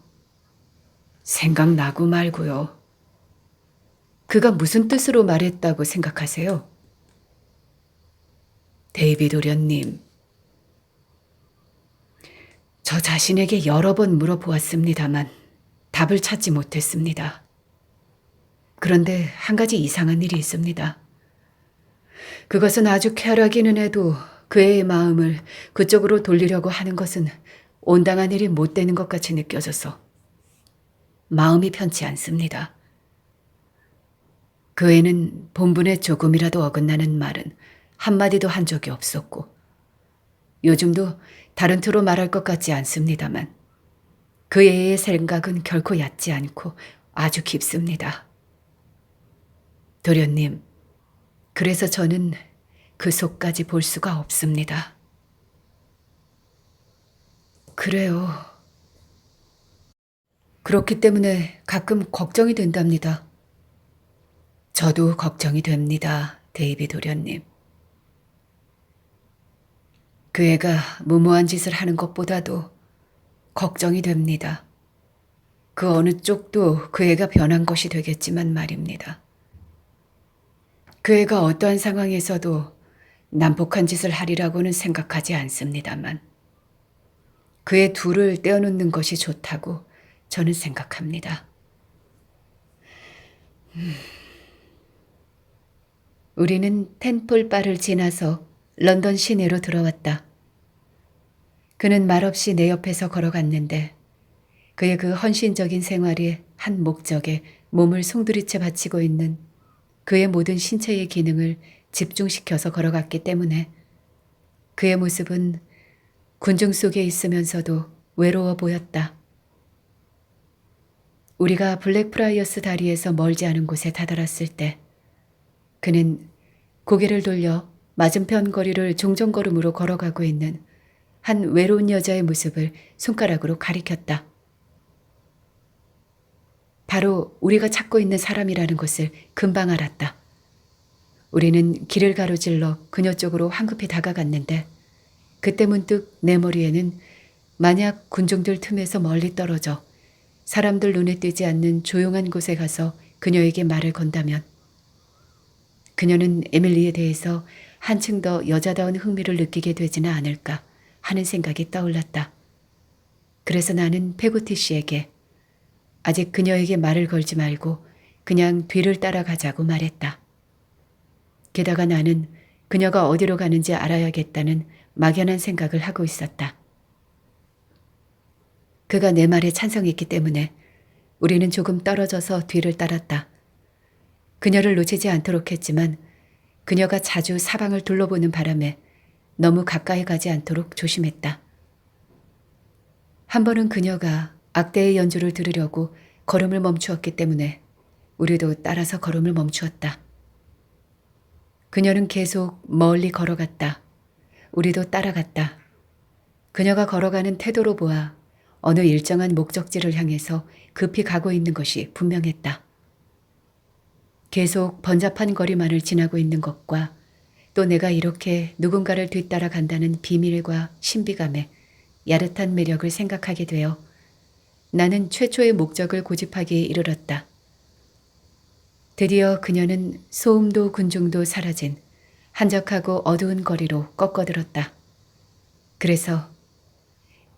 생각나고 말고요. 그가 무슨 뜻으로 말했다고 생각하세요? 데이비드 오련님, 저 자신에게 여러 번 물어보았습니다만 답을 찾지 못했습니다. 그런데 한 가지 이상한 일이 있습니다. 그것은 아주 쾌활하기는 해도 그의 마음을 그쪽으로 돌리려고 하는 것은 온당한 일이 못 되는 것 같이 느껴져서 마음이 편치 않습니다. 그 애는 본분에 조금이라도 어긋나는 말은 한마디도 한 적이 없었고 요즘도 다른 투로 말할 것 같지 않습니다만 그 애의 생각은 결코 얕지 않고 아주 깊습니다. 도련님, 그래서 저는 그 속까지 볼 수가 없습니다. 그래요. 그렇기 때문에 가끔 걱정이 된답니다. 저도 걱정이 됩니다, 데이비드 도련님. 그 애가 무모한 짓을 하는 것보다도 걱정이 됩니다. 그 어느 쪽도 그 애가 변한 것이 되겠지만 말입니다. 그 애가 어떠한 상황에서도 난폭한 짓을 하리라고는 생각하지 않습니다만 그의 둘을 떼어놓는 것이 좋다고 저는 생각합니다. 우리는 템플바를 지나서 런던 시내로 들어왔다. 그는 말없이 내 옆에서 걸어갔는데 그의 그 헌신적인 생활의 한 목적에 몸을 송두리째 바치고 있는 그의 모든 신체의 기능을 집중시켜서 걸어갔기 때문에 그의 모습은 군중 속에 있으면서도 외로워 보였다. 우리가 블랙프라이어스 다리에서 멀지 않은 곳에 다다랐을 때 그는 고개를 돌려 맞은편 거리를 종종걸음으로 걸어가고 있는 한 외로운 여자의 모습을 손가락으로 가리켰다. 바로 우리가 찾고 있는 사람이라는 것을 금방 알았다. 우리는 길을 가로질러 그녀 쪽으로 황급히 다가갔는데 그때 문득 내 머리에는 만약 군중들 틈에서 멀리 떨어져 사람들 눈에 띄지 않는 조용한 곳에 가서 그녀에게 말을 건다면 그녀는 에밀리에 대해서 한층 더 여자다운 흥미를 느끼게 되지는 않을까 하는 생각이 떠올랐다. 그래서 나는 페고티 씨에게 아직 그녀에게 말을 걸지 말고 그냥 뒤를 따라가자고 말했다. 게다가 나는 그녀가 어디로 가는지 알아야겠다는 막연한 생각을 하고 있었다. 그가 내 말에 찬성했기 때문에 우리는 조금 떨어져서 뒤를 따랐다. 그녀를 놓치지 않도록 했지만 그녀가 자주 사방을 둘러보는 바람에 너무 가까이 가지 않도록 조심했다. 한 번은 그녀가 악대의 연주를 들으려고 걸음을 멈추었기 때문에 우리도 따라서 걸음을 멈추었다. 그녀는 계속 멀리 걸어갔다. 우리도 따라갔다. 그녀가 걸어가는 태도로 보아 어느 일정한 목적지를 향해서 급히 가고 있는 것이 분명했다. 계속 번잡한 거리만을 지나고 있는 것과 또 내가 이렇게 누군가를 뒤따라 간다는 비밀과 신비감에 야릇한 매력을 생각하게 되어 나는 최초의 목적을 고집하기에 이르렀다. 드디어 그녀는 소음도 군중도 사라진 한적하고 어두운 거리로 꺾어들었다. 그래서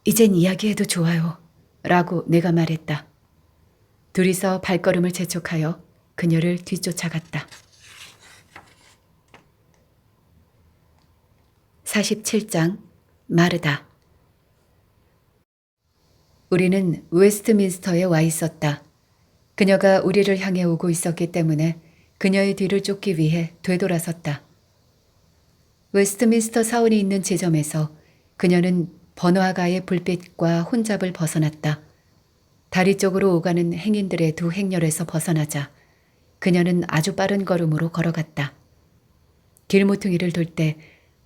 이젠 이야기해도 좋아요 라고 내가 말했다. 둘이서 발걸음을 재촉하여 그녀를 뒤쫓아갔다. 47장 마르다. 우리는 웨스트민스터에 와 있었다. 그녀가 우리를 향해 오고 있었기 때문에 그녀의 뒤를 쫓기 위해 되돌아섰다. 웨스트민스터 사원이 있는 지점에서 그녀는 번화가의 불빛과 혼잡을 벗어났다. 다리 쪽으로 오가는 행인들의 두 행렬에서 벗어나자 그녀는 아주 빠른 걸음으로 걸어갔다. 길모퉁이를 돌 때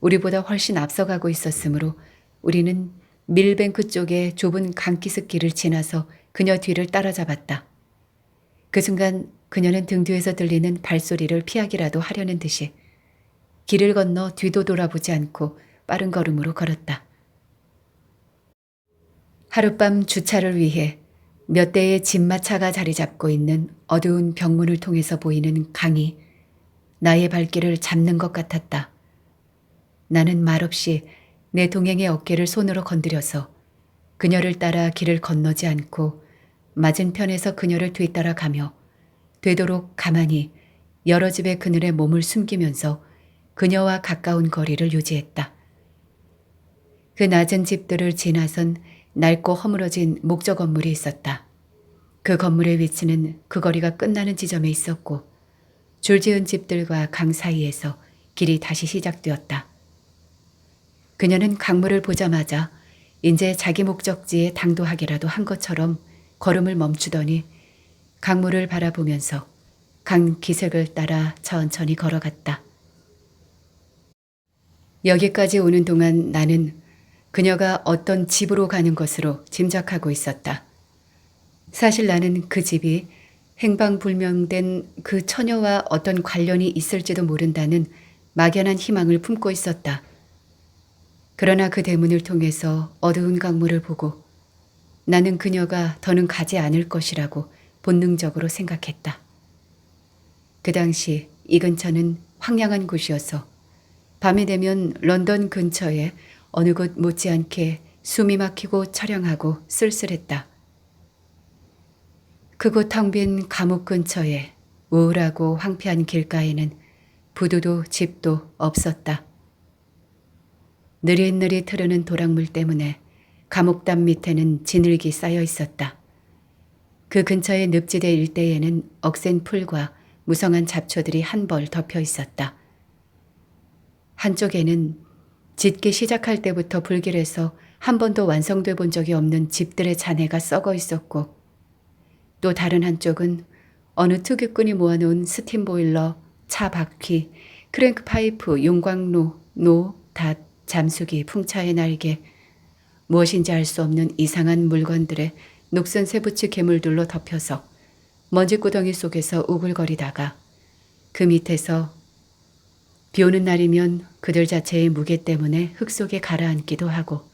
우리보다 훨씬 앞서가고 있었으므로 우리는 밀뱅크 쪽의 좁은 강기슭 길을 지나서 그녀 뒤를 따라잡았다. 그 순간 그녀는 등 뒤에서 들리는 발소리를 피하기라도 하려는 듯이 길을 건너 뒤도 돌아보지 않고 빠른 걸음으로 걸었다. 하룻밤 주차를 위해 몇 대의 집마차가 자리 잡고 있는 어두운 벽문을 통해서 보이는 강이 나의 발길을 잡는 것 같았다. 나는 말없이 내 동행의 어깨를 손으로 건드려서 그녀를 따라 길을 건너지 않고 맞은편에서 그녀를 뒤따라 가며 되도록 가만히 여러 집의 그늘에 몸을 숨기면서 그녀와 가까운 거리를 유지했다. 그 낮은 집들을 지나선 낡고 허물어진 목조 건물이 있었다. 그 건물의 위치는 그 거리가 끝나는 지점에 있었고 줄지은 집들과 강 사이에서 길이 다시 시작되었다. 그녀는 강물을 보자마자 이제 자기 목적지에 당도하기라도 한 것처럼 걸음을 멈추더니 강물을 바라보면서 강 기슭을 따라 천천히 걸어갔다. 여기까지 오는 동안 나는 그녀가 어떤 집으로 가는 것으로 짐작하고 있었다. 사실 나는 그 집이 행방불명된 그 처녀와 어떤 관련이 있을지도 모른다는 막연한 희망을 품고 있었다. 그러나 그 대문을 통해서 어두운 강물을 보고 나는 그녀가 더는 가지 않을 것이라고 본능적으로 생각했다. 그 당시 이 근처는 황량한 곳이어서 밤이 되면 런던 근처에 어느 곳 못지않게 숨이 막히고 처량하고 쓸쓸했다. 그곳 텅 빈 감옥 근처에 우울하고 황폐한 길가에는 부두도 집도 없었다. 느릿느릿 흐르는 도랑물 때문에 감옥담 밑에는 진흙이 쌓여 있었다. 그 근처의 늪지대 일대에는 억센 풀과 무성한 잡초들이 한 벌 덮여 있었다. 한쪽에는 짓기 시작할 때부터 불길해서 한 번도 완성돼 본 적이 없는 집들의 잔해가 썩어 있었고 또 다른 한쪽은 어느 투기꾼이 모아놓은 스팀 보일러, 차 바퀴, 크랭크 파이프, 용광로, 노, 닷, 잠수기, 풍차의 날개, 무엇인지 알 수 없는 이상한 물건들의 녹슨 세부치 괴물들로 덮여서 먼지구덩이 속에서 우글거리다가 그 밑에서 비 오는 날이면 그들 자체의 무게 때문에 흙 속에 가라앉기도 하고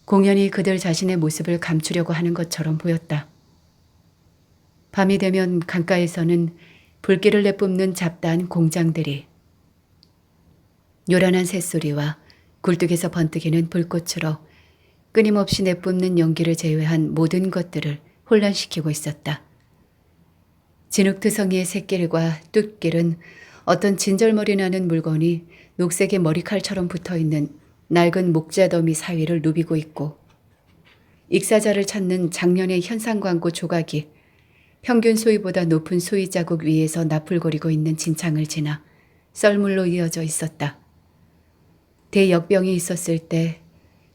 공연히 그들 자신의 모습을 감추려고 하는 것처럼 보였다. 밤이 되면 강가에서는 불길을 내뿜는 잡다한 공장들이 요란한 새소리와 굴뚝에서 번뜩이는 불꽃으로 끊임없이 내뿜는 연기를 제외한 모든 것들을 혼란시키고 있었다. 진흙투성이의 샛길과 뚝길은 어떤 진절머리 나는 물건이 녹색의 머리칼처럼 붙어있는 낡은 목자더미 사위를 누비고 있고 익사자를 찾는 작년의 현상광고 조각이 평균 수위보다 높은 수위 자국 위에서 나풀거리고 있는 진창을 지나 썰물로 이어져 있었다. 대역병이 있었을 때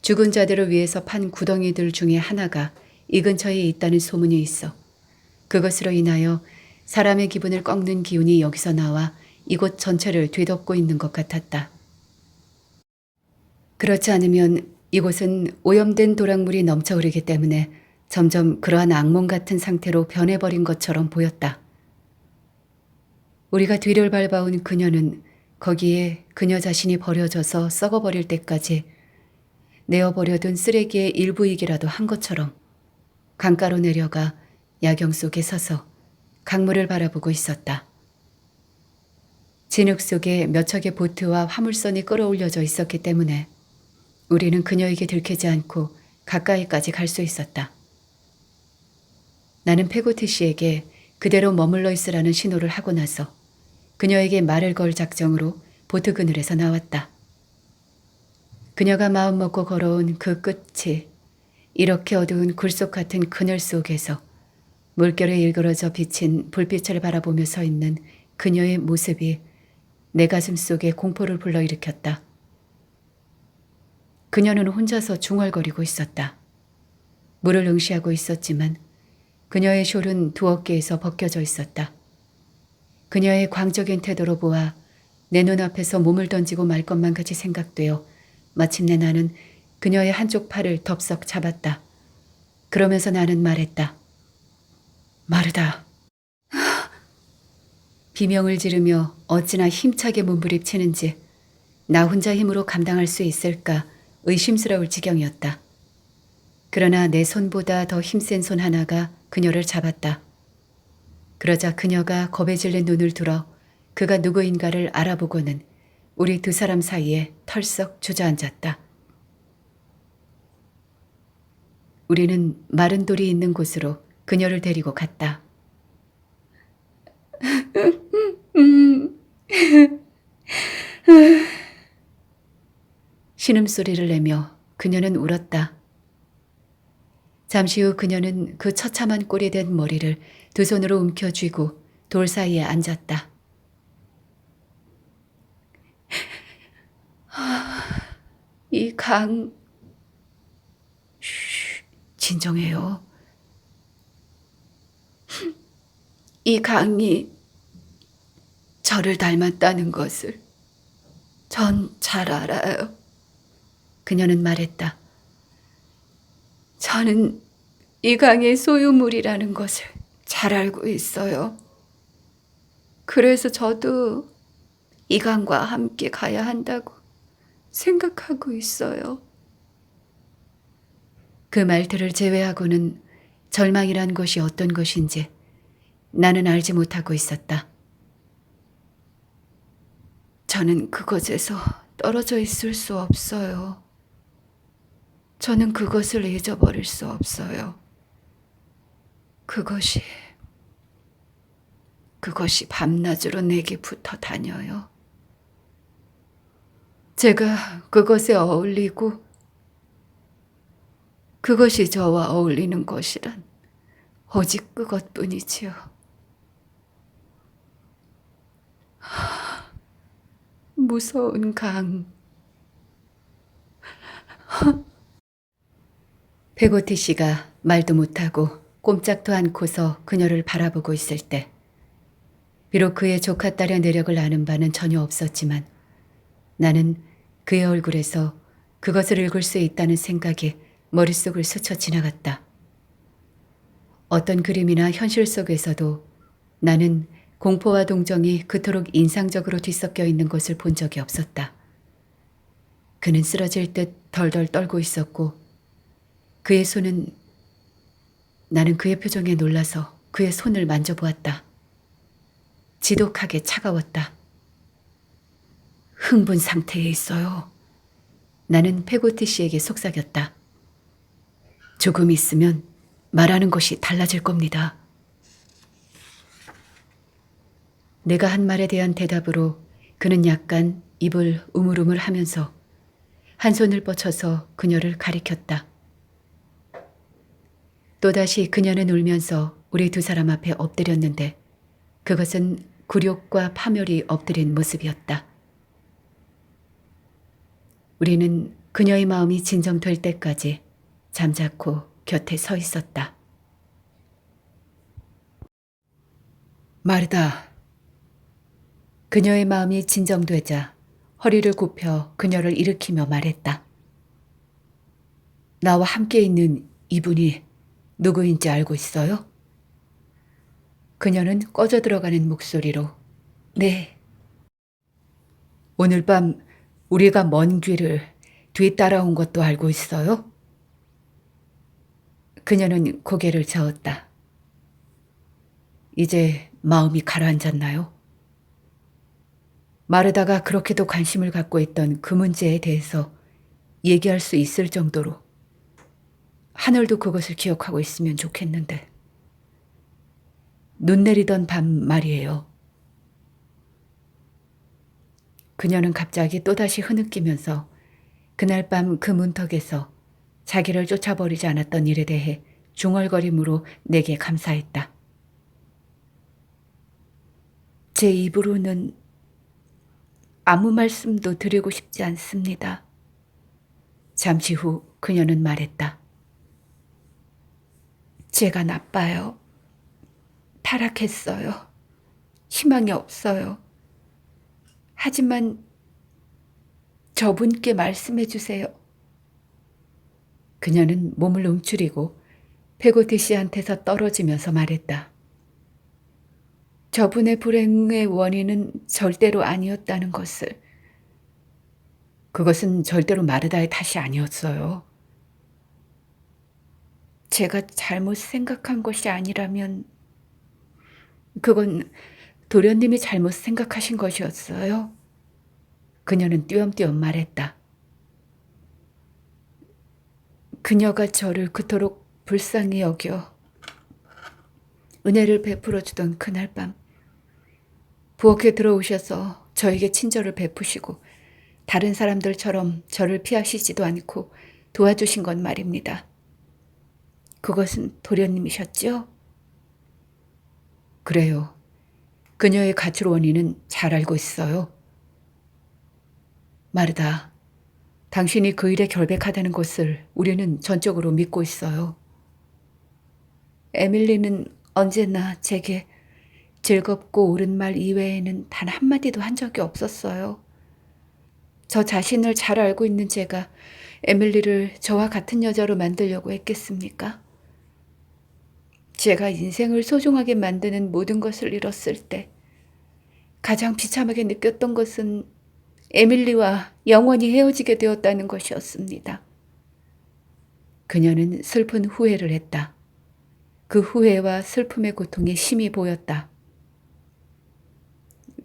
죽은 자들을 위해서 판 구덩이들 중에 하나가 이 근처에 있다는 소문이 있어 그것으로 인하여 사람의 기분을 꺾는 기운이 여기서 나와 이곳 전체를 뒤덮고 있는 것 같았다. 그렇지 않으면 이곳은 오염된 도랑물이 넘쳐 흐르기 때문에 점점 그러한 악몽 같은 상태로 변해버린 것처럼 보였다. 우리가 뒤를 밟아온 그녀는 거기에 그녀 자신이 버려져서 썩어버릴 때까지 내어버려둔 쓰레기의 일부이기라도 한 것처럼 강가로 내려가 야경 속에 서서 강물을 바라보고 있었다. 진흙 속에 몇 척의 보트와 화물선이 끌어올려져 있었기 때문에 우리는 그녀에게 들키지 않고 가까이까지 갈 수 있었다. 나는 페고티 씨에게 그대로 머물러 있으라는 신호를 하고 나서 그녀에게 말을 걸 작정으로 보트 그늘에서 나왔다. 그녀가 마음먹고 걸어온 그 끝이 이렇게 어두운 굴속 같은 그늘 속에서 물결에 일그러져 비친 불빛을 바라보며 서 있는 그녀의 모습이 내 가슴 속에 공포를 불러일으켰다. 그녀는 혼자서 중얼거리고 있었다. 물을 응시하고 있었지만 그녀의 숄은 두 어깨에서 벗겨져 있었다. 그녀의 광적인 태도로 보아 내 눈앞에서 몸을 던지고 말 것만 같이 생각되어 마침내 나는 그녀의 한쪽 팔을 덥석 잡았다. 그러면서 나는 말했다. 마르다. 비명을 지르며 어찌나 힘차게 몸부림치는지 나 혼자 힘으로 감당할 수 있을까 의심스러울 지경이었다. 그러나 내 손보다 더 힘센 손 하나가 그녀를 잡았다. 그러자 그녀가 겁에 질린 눈을 들어 그가 누구인가를 알아보고는 우리 두 사람 사이에 털썩 주저앉았다. 우리는 마른 돌이 있는 곳으로 그녀를 데리고 갔다. 신음소리를 내며 그녀는 울었다. 잠시 후 그녀는 그 처참한 꼴이 된 머리를 두 손으로 움켜쥐고 돌 사이에 앉았다. 이 강... 쉬, 진정해요. 이 강이 저를 닮았다는 것을 전 잘 알아요. 그녀는 말했다. 저는 이 강의 소유물이라는 것을 잘 알고 있어요. 그래서 저도 이 강과 함께 가야 한다고 생각하고 있어요. 그 말들을 제외하고는 절망이란 것이 어떤 것인지 나는 알지 못하고 있었다. 저는 그곳에서 떨어져 있을 수 없어요. 저는 그것을 잊어버릴 수 없어요. 그것이 밤낮으로 내게 붙어 다녀요. 제가 그것에 어울리고 그것이 저와 어울리는 것이란 오직 그것뿐이지요. 무서운 강. 페고티 씨가 말도 못하고 꼼짝도 않고서 그녀를 바라보고 있을 때 비록 그의 조카 딸의 내력을 아는 바는 전혀 없었지만 나는 그의 얼굴에서 그것을 읽을 수 있다는 생각이 머릿속을 스쳐 지나갔다. 어떤 그림이나 현실 속에서도 나는 공포와 동정이 그토록 인상적으로 뒤섞여 있는 것을 본 적이 없었다. 그는 쓰러질 듯 덜덜 떨고 있었고 그의 손은 나는 그의 표정에 놀라서 그의 손을 만져보았다. 지독하게 차가웠다. 흥분 상태에 있어요. 나는 페고티 씨에게 속삭였다. 조금 있으면 말하는 것이 달라질 겁니다. 내가 한 말에 대한 대답으로 그는 약간 입을 우물우물 하면서 한 손을 뻗쳐서 그녀를 가리켰다. 또다시 그녀는 울면서 우리 두 사람 앞에 엎드렸는데 그것은 굴욕과 파멸이 엎드린 모습이었다. 우리는 그녀의 마음이 진정될 때까지 잠자코 곁에 서 있었다. 마르다. 그녀의 마음이 진정되자 허리를 굽혀 그녀를 일으키며 말했다. 나와 함께 있는 이분이 누구인지 알고 있어요? 그녀는 꺼져 들어가는 목소리로 네. 오늘 밤 우리가 먼 길을 뒤따라온 것도 알고 있어요? 그녀는 고개를 저었다. 이제 마음이 가라앉았나요? 마르다가 그렇게도 관심을 갖고 있던 그 문제에 대해서 얘기할 수 있을 정도로 하늘도 그것을 기억하고 있으면 좋겠는데. 눈 내리던 밤 말이에요. 그녀는 갑자기 또다시 흐느끼면서 그날 밤 그 문턱에서 자기를 쫓아버리지 않았던 일에 대해 중얼거림으로 내게 감사했다. 제 입으로는 아무 말씀도 드리고 싶지 않습니다. 잠시 후 그녀는 말했다. 제가 나빠요. 타락했어요. 희망이 없어요. 하지만 저분께 말씀해 주세요. 그녀는 몸을 움츠리고 페고티 씨한테서 떨어지면서 말했다. 저분의 불행의 원인은 절대로 아니었다는 것을. 그것은 절대로 마르다의 탓이 아니었어요. 제가 잘못 생각한 것이 아니라면 그건 도련님이 잘못 생각하신 것이었어요. 그녀는 띄엄띄엄 말했다. 그녀가 저를 그토록 불쌍히 여겨 은혜를 베풀어 주던 그날 밤 부엌에 들어오셔서 저에게 친절을 베푸시고 다른 사람들처럼 저를 피하시지도 않고 도와주신 건 말입니다. 그것은 도련님이셨죠? 그래요. 그녀의 가출 원인은 잘 알고 있어요. 마르다, 당신이 그 일에 결백하다는 것을 우리는 전적으로 믿고 있어요. 에밀리는 언제나 제게 즐겁고 옳은 말 이외에는 단 한마디도 한 적이 없었어요. 저 자신을 잘 알고 있는 제가 에밀리를 저와 같은 여자로 만들려고 했겠습니까? 제가 인생을 소중하게 만드는 모든 것을 잃었을 때 가장 비참하게 느꼈던 것은 에밀리와 영원히 헤어지게 되었다는 것이었습니다. 그녀는 슬픈 후회를 했다. 그 후회와 슬픔의 고통이 심히 보였다.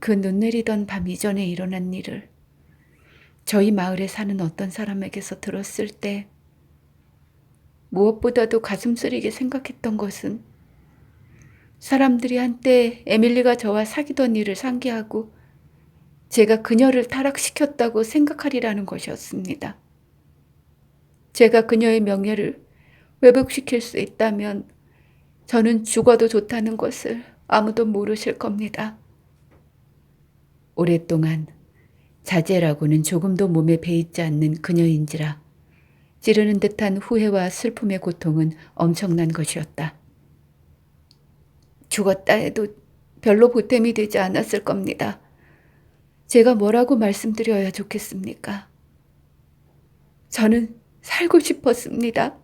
그 눈 내리던 밤 이전에 일어난 일을 저희 마을에 사는 어떤 사람에게서 들었을 때 무엇보다도 가슴 쓰리게 생각했던 것은 사람들이 한때 에밀리가 저와 사귀던 일을 상기하고 제가 그녀를 타락시켰다고 생각하리라는 것이었습니다. 제가 그녀의 명예를 왜곡시킬 수 있다면 저는 죽어도 좋다는 것을 아무도 모르실 겁니다. 오랫동안 자제라고는 조금도 몸에 배이지 않는 그녀인지라 찌르는 듯한 후회와 슬픔의 고통은 엄청난 것이었다. 죽었다 해도 별로 보탬이 되지 않았을 겁니다. 제가 뭐라고 말씀드려야 좋겠습니까? 저는 살고 싶었습니다.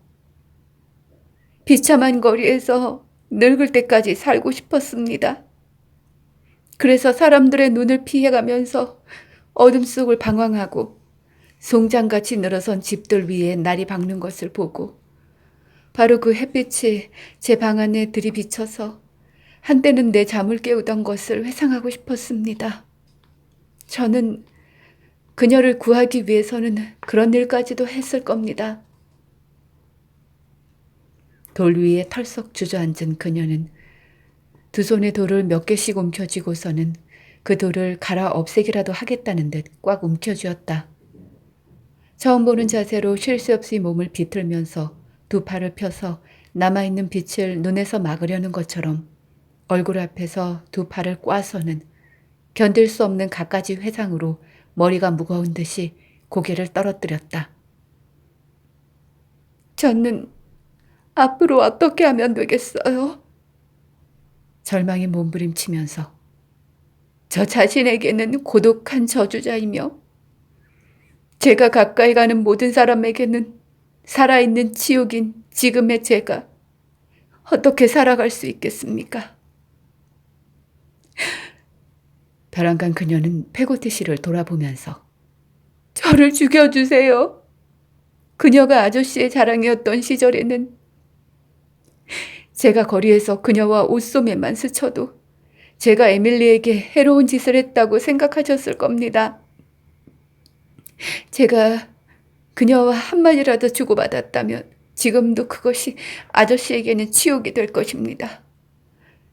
비참한 거리에서 늙을 때까지 살고 싶었습니다. 그래서 사람들의 눈을 피해가면서 어둠 속을 방황하고 송장같이 늘어선 집들 위에 날이 밝는 것을 보고 바로 그 햇빛이 제 방 안에 들이비쳐서 한때는 내 잠을 깨우던 것을 회상하고 싶었습니다. 저는 그녀를 구하기 위해서는 그런 일까지도 했을 겁니다. 돌 위에 털썩 주저앉은 그녀는 두 손에 돌을 몇 개씩 움켜쥐고서는 그 돌을 갈아 없애기라도 하겠다는 듯 꽉 움켜쥐었다. 처음 보는 자세로 쉴 새 없이 몸을 비틀면서 두 팔을 펴서 남아있는 빛을 눈에서 막으려는 것처럼 얼굴 앞에서 두 팔을 꽈서는 견딜 수 없는 갖가지 회상으로 머리가 무거운 듯이 고개를 떨어뜨렸다. 저는 앞으로 어떻게 하면 되겠어요? 절망이 몸부림치면서 저 자신에게는 고독한 저주자이며 제가 가까이 가는 모든 사람에게는 살아있는 지옥인 지금의 제가 어떻게 살아갈 수 있겠습니까? 벼랑간 그녀는 페고티 씨를 돌아보면서 저를 죽여주세요. 그녀가 아저씨의 자랑이었던 시절에는 제가 거리에서 그녀와 옷소매만 스쳐도 제가 에밀리에게 해로운 짓을 했다고 생각하셨을 겁니다. 제가 그녀와 한마디라도 주고받았다면 지금도 그것이 아저씨에게는 치욕이 될 것입니다.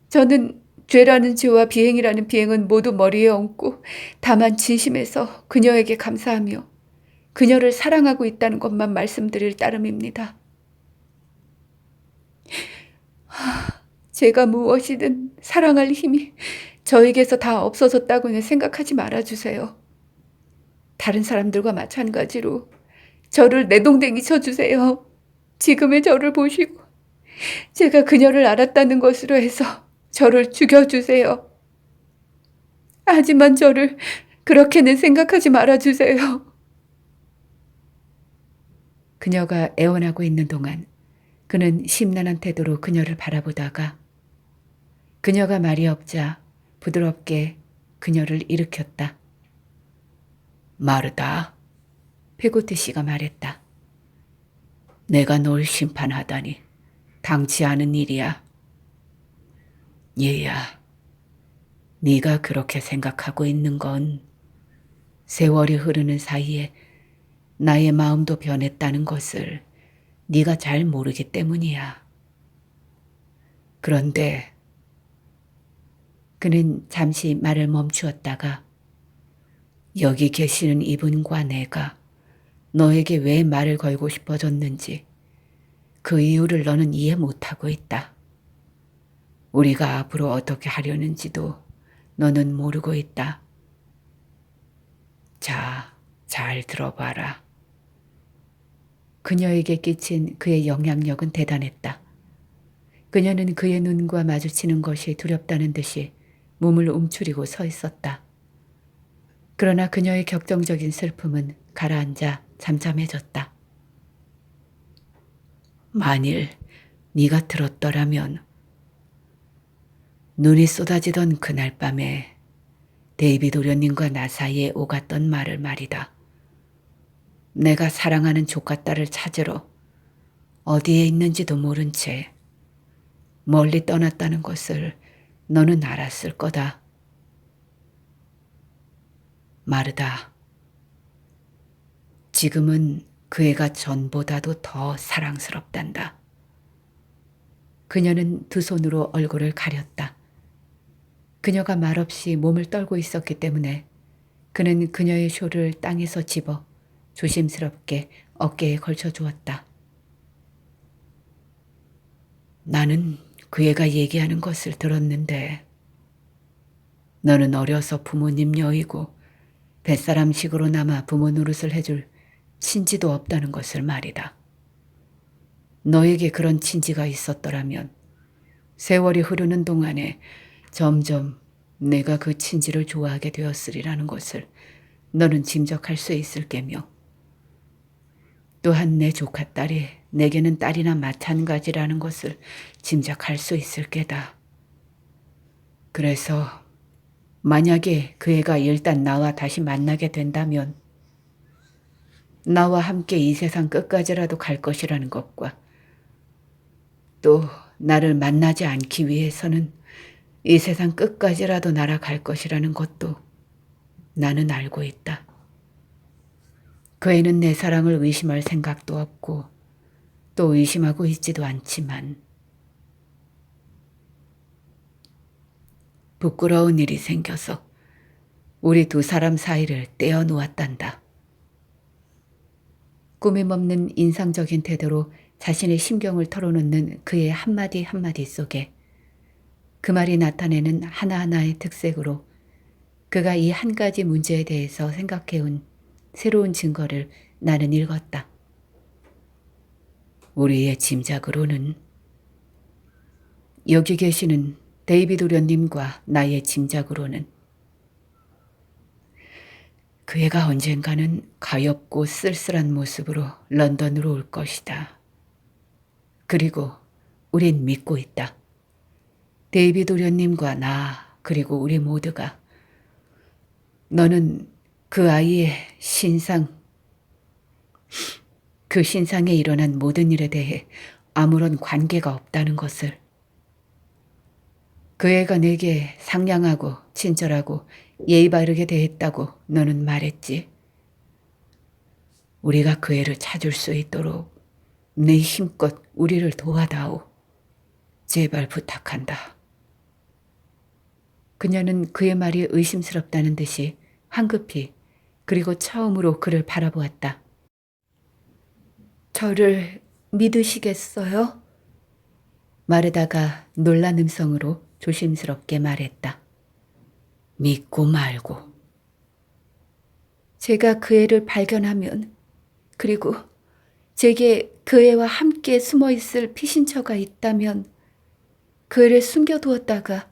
저는 죄라는 죄와 비행이라는 비행은 모두 머리에 얹고 다만 진심에서 그녀에게 감사하며 그녀를 사랑하고 있다는 것만 말씀드릴 따름입니다. 제가 무엇이든 사랑할 힘이 저에게서 다 없어졌다고는 생각하지 말아주세요. 다른 사람들과 마찬가지로 저를 내동댕이 쳐주세요. 지금의 저를 보시고 제가 그녀를 알았다는 것으로 해서 저를 죽여주세요. 하지만 저를 그렇게는 생각하지 말아주세요. 그녀가 애원하고 있는 동안 그는 심란한 태도로 그녀를 바라보다가 그녀가 말이 없자 부드럽게 그녀를 일으켰다. 마르다, 페고트 씨가 말했다. 내가 널 심판하다니 당치 않은 일이야. 얘야, 네가 그렇게 생각하고 있는 건 세월이 흐르는 사이에 나의 마음도 변했다는 것을 네가 잘 모르기 때문이야. 그런데 그는 잠시 말을 멈추었다가 여기 계시는 이분과 내가 너에게 왜 말을 걸고 싶어졌는지 그 이유를 너는 이해 못하고 있다. 우리가 앞으로 어떻게 하려는지도 너는 모르고 있다. 자, 잘 들어봐라. 그녀에게 끼친 그의 영향력은 대단했다. 그녀는 그의 눈과 마주치는 것이 두렵다는 듯이 몸을 움츠리고 서 있었다. 그러나 그녀의 격정적인 슬픔은 가라앉아 잠잠해졌다. 만일 네가 들었더라면 눈이 쏟아지던 그날 밤에 데이비드 도련님과 나 사이에 오갔던 말을 말이다. 내가 사랑하는 조카딸을 찾으러 어디에 있는지도 모른 채 멀리 떠났다는 것을 너는 알았을 거다. 마르다. 지금은 그 애가 전보다도 더 사랑스럽단다. 그녀는 두 손으로 얼굴을 가렸다. 그녀가 말없이 몸을 떨고 있었기 때문에 그는 그녀의 쇼를 땅에서 집어 조심스럽게 어깨에 걸쳐 주었다. 나는 그 애가 얘기하는 것을 들었는데 너는 어려서 부모님 여이고 뱃사람식으로 남아 부모 노릇을 해줄 친지도 없다는 것을 말이다. 너에게 그런 친지가 있었더라면 세월이 흐르는 동안에 점점 내가 그 친지를 좋아하게 되었으리라는 것을 너는 짐작할 수 있을 게며 또한 내 조카딸이 내게는 딸이나 마찬가지라는 것을 짐작할 수 있을 게다. 그래서 만약에 그 애가 일단 나와 다시 만나게 된다면 나와 함께 이 세상 끝까지라도 갈 것이라는 것과 또 나를 만나지 않기 위해서는 이 세상 끝까지라도 날아갈 것이라는 것도 나는 알고 있다. 그 애는 내 사랑을 의심할 생각도 없고 또 의심하고 있지도 않지만 부끄러운 일이 생겨서 우리 두 사람 사이를 떼어놓았단다. 꾸밈없는 인상적인 태도로 자신의 심경을 털어놓는 그의 한마디 한마디 속에 그 말이 나타내는 하나하나의 특색으로 그가 이 한 가지 문제에 대해서 생각해온 새로운 증거를 나는 읽었다. 우리의 짐작으로는 여기 계시는 데이비드 도련님과 나의 짐작으로는 그 애가 언젠가는 가엾고 쓸쓸한 모습으로 런던으로 올 것이다. 그리고 우린 믿고 있다. 데이비드 도련님과 나 그리고 우리 모두가 너는 그 아이의 그 신상에 일어난 모든 일에 대해 아무런 관계가 없다는 것을 그 애가 내게 상냥하고 친절하고 예의 바르게 대했다고 너는 말했지. 우리가 그 애를 찾을 수 있도록 내 힘껏 우리를 도와다오. 제발 부탁한다. 그녀는 그의 말이 의심스럽다는 듯이 황급히 그리고 처음으로 그를 바라보았다. 저를 믿으시겠어요? 마르다가 놀란 음성으로 조심스럽게 말했다. 믿고 말고. 제가 그 애를 발견하면 그리고 제게 그 애와 함께 숨어있을 피신처가 있다면 그 애를 숨겨두었다가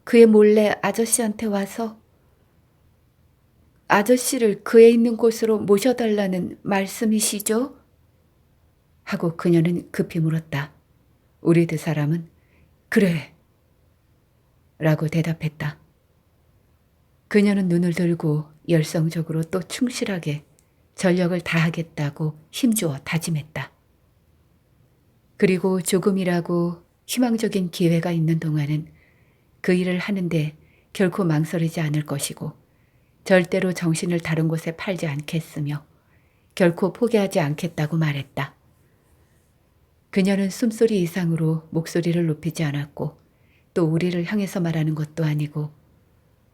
그 애 몰래 아저씨한테 와서 아저씨를 그 애 있는 곳으로 모셔달라는 말씀이시죠? 하고 그녀는 급히 물었다. 우리 두 사람은 그래 라고 대답했다. 그녀는 눈을 들고 열성적으로 또 충실하게 전력을 다하겠다고 힘주어 다짐했다. 그리고 조금이라고 희망적인 기회가 있는 동안은 그 일을 하는데 결코 망설이지 않을 것이고 절대로 정신을 다른 곳에 팔지 않겠으며 결코 포기하지 않겠다고 말했다. 그녀는 숨소리 이상으로 목소리를 높이지 않았고 또 우리를 향해서 말하는 것도 아니고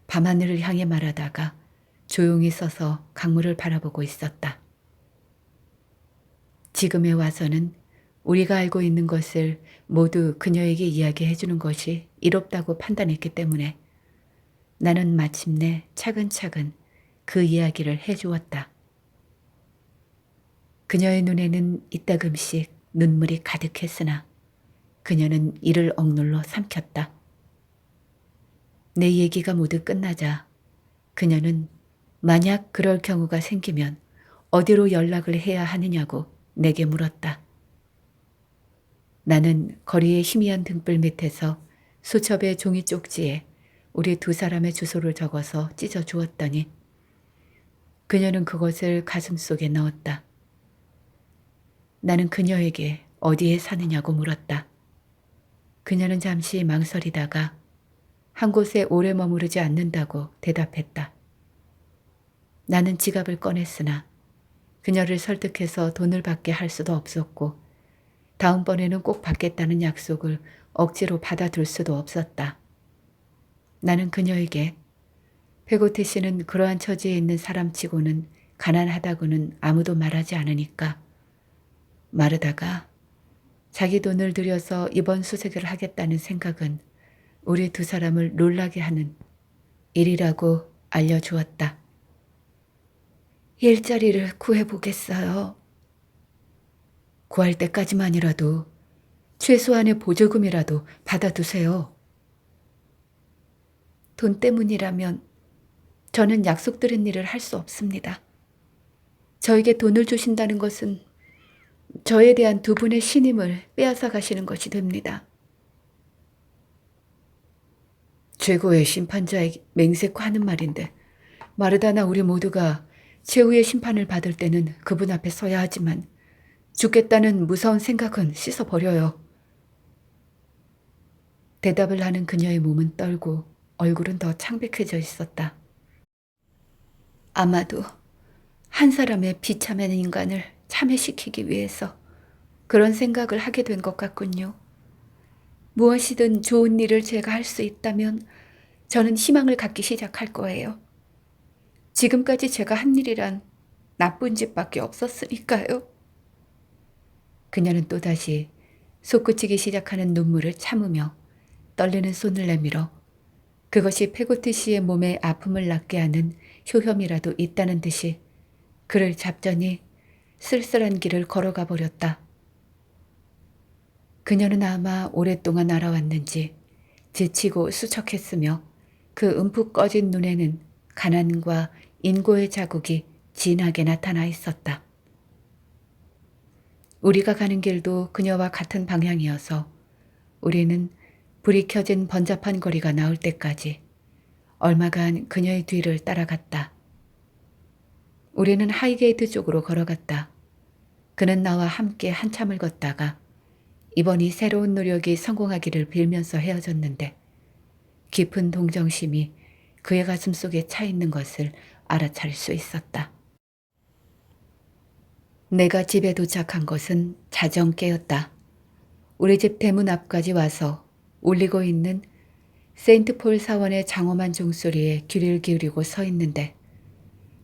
밤하늘을 향해 말하다가 조용히 서서 강물을 바라보고 있었다. 지금에 와서는 우리가 알고 있는 것을 모두 그녀에게 이야기해 주는 것이 이롭다고 판단했기 때문에 나는 마침내 차근차근 그 이야기를 해 주었다. 그녀의 눈에는 이따금씩 눈물이 가득했으나 그녀는 이를 억눌러 삼켰다. 내 얘기가 모두 끝나자 그녀는 만약 그럴 경우가 생기면 어디로 연락을 해야 하느냐고 내게 물었다. 나는 거리의 희미한 등불 밑에서 수첩의 종이 쪽지에 우리 두 사람의 주소를 적어서 찢어 주었더니 그녀는 그것을 가슴속에 넣었다. 나는 그녀에게 어디에 사느냐고 물었다. 그녀는 잠시 망설이다가 한 곳에 오래 머무르지 않는다고 대답했다. 나는 지갑을 꺼냈으나 그녀를 설득해서 돈을 받게 할 수도 없었고 다음번에는 꼭 받겠다는 약속을 억지로 받아둘 수도 없었다. 나는 그녀에게 페고티 씨는 그러한 처지에 있는 사람치고는 가난하다고는 아무도 말하지 않으니까 마르다가 자기 돈을 들여서 이번 수색을 하겠다는 생각은 우리 두 사람을 놀라게 하는 일이라고 알려주었다. 일자리를 구해보겠어요. 구할 때까지만이라도 최소한의 보조금이라도 받아두세요. 돈 때문이라면 저는 약속드린 일을 할 수 없습니다. 저에게 돈을 주신다는 것은 저에 대한 두 분의 신임을 빼앗아 가시는 것이 됩니다. 최고의 심판자의 맹세코 하는 말인데 마르다나 우리 모두가 최후의 심판을 받을 때는 그분 앞에 서야 하지만 죽겠다는 무서운 생각은 씻어버려요. 대답을 하는 그녀의 몸은 떨고 얼굴은 더 창백해져 있었다. 아마도 한 사람의 비참한 인간을 참회시키기 위해서 그런 생각을 하게 된 것 같군요. 무엇이든 좋은 일을 제가 할 수 있다면 저는 희망을 갖기 시작할 거예요. 지금까지 제가 한 일이란 나쁜 짓밖에 없었으니까요. 그녀는 또다시 솟구치기 시작하는 눈물을 참으며 떨리는 손을 내밀어 그것이 페고티 씨의 몸에 아픔을 낫게 하는 효험이라도 있다는 듯이 그를 잡더니 쓸쓸한 길을 걸어가 버렸다. 그녀는 아마 오랫동안 알아왔는지 지치고 수척했으며 그 움푹 꺼진 눈에는 가난과 인고의 자국이 진하게 나타나 있었다. 우리가 가는 길도 그녀와 같은 방향이어서 우리는 불이 켜진 번잡한 거리가 나올 때까지 얼마간 그녀의 뒤를 따라갔다. 우리는 하이게이트 쪽으로 걸어갔다. 그는 나와 함께 한참을 걷다가 이번이 새로운 노력이 성공하기를 빌면서 헤어졌는데 깊은 동정심이 그의 가슴 속에 차 있는 것을 알아차릴 수 있었다. 내가 집에 도착한 것은 자정깨였다. 우리 집 대문 앞까지 와서 울리고 있는 세인트폴 사원의 장엄한 종소리에 귀를 기울이고 서 있는데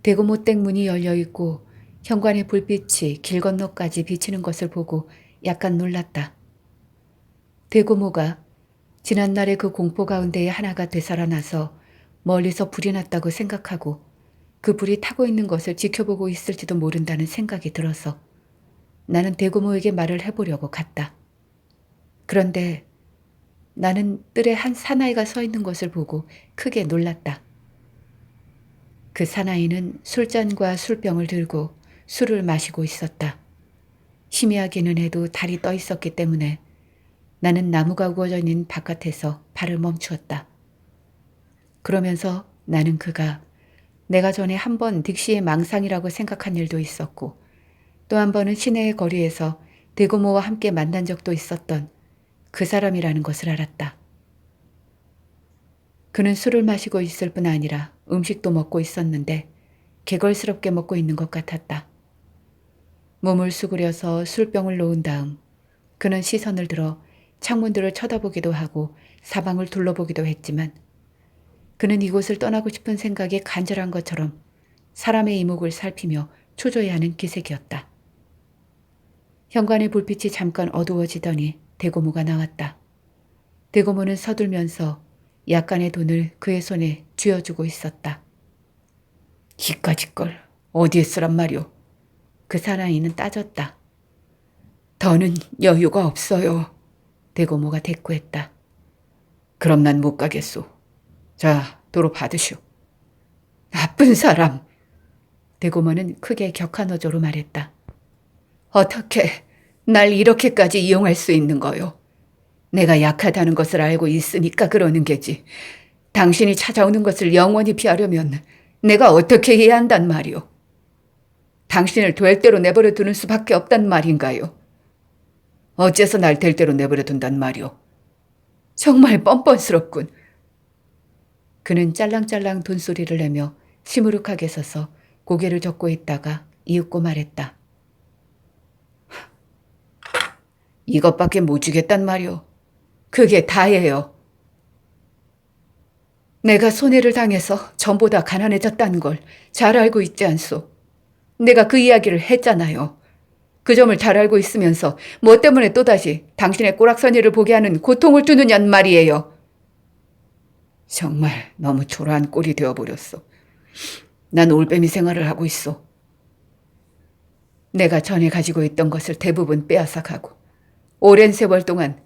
대고모댁 문이 열려 있고 현관의 불빛이 길 건너까지 비치는 것을 보고 약간 놀랐다. 대고모가 지난날의 그 공포 가운데의 하나가 되살아나서 멀리서 불이 났다고 생각하고 그 불이 타고 있는 것을 지켜보고 있을지도 모른다는 생각이 들어서 나는 대고모에게 말을 해보려고 갔다. 그런데 나는 뜰에 한 사나이가 서 있는 것을 보고 크게 놀랐다. 그 사나이는 술잔과 술병을 들고 술을 마시고 있었다. 희미하기는 해도 달이 떠 있었기 때문에 나는 나무가 우거져 있는 바깥에서 발을 멈추었다. 그러면서 나는 그가 내가 전에 한 번 딕시의 망상이라고 생각한 일도 있었고 또 한 번은 시내의 거리에서 대고모와 함께 만난 적도 있었던 그 사람이라는 것을 알았다. 그는 술을 마시고 있을 뿐 아니라 음식도 먹고 있었는데 개걸스럽게 먹고 있는 것 같았다. 몸을 수그려서 술병을 놓은 다음 그는 시선을 들어 창문들을 쳐다보기도 하고 사방을 둘러보기도 했지만 그는 이곳을 떠나고 싶은 생각이 간절한 것처럼 사람의 이목을 살피며 초조해하는 기색이었다. 현관의 불빛이 잠깐 어두워지더니 대고모가 나왔다. 대고모는 서둘면서 약간의 돈을 그의 손에 쥐어주고 있었다. 이까짓 걸 어디에 쓰란 말이오? 그 사나이는 따졌다. 더는 여유가 없어요. 대고모가 대꾸했다. 그럼 난 못 가겠소. 자, 도로 받으시오. 나쁜 사람. 대고모는 크게 격한 어조로 말했다. 어떻게 날 이렇게까지 이용할 수 있는 거요? 내가 약하다는 것을 알고 있으니까 그러는 게지. 당신이 찾아오는 것을 영원히 피하려면 내가 어떻게 해야 한단 말이오? 당신을 될 대로 내버려 두는 수밖에 없단 말인가요? 어째서 날 될 대로 내버려 둔단 말이오? 정말 뻔뻔스럽군. 그는 짤랑짤랑 돈소리를 내며 시무룩하게 서서 고개를 젓고 있다가 이윽고 말했다. 이것밖에 못 주겠단 말이오. 그게 다예요. 내가 손해를 당해서 전보다 가난해졌다는 걸 잘 알고 있지 않소. 내가 그 이야기를 했잖아요. 그 점을 잘 알고 있으면서 뭐 때문에 또다시 당신의 꼬락서니를 보게 하는 고통을 주느냔 말이에요. 정말 너무 초라한 꼴이 되어버렸어. 난 올빼미 생활을 하고 있어. 내가 전에 가지고 있던 것을 대부분 빼앗아가고 오랜 세월 동안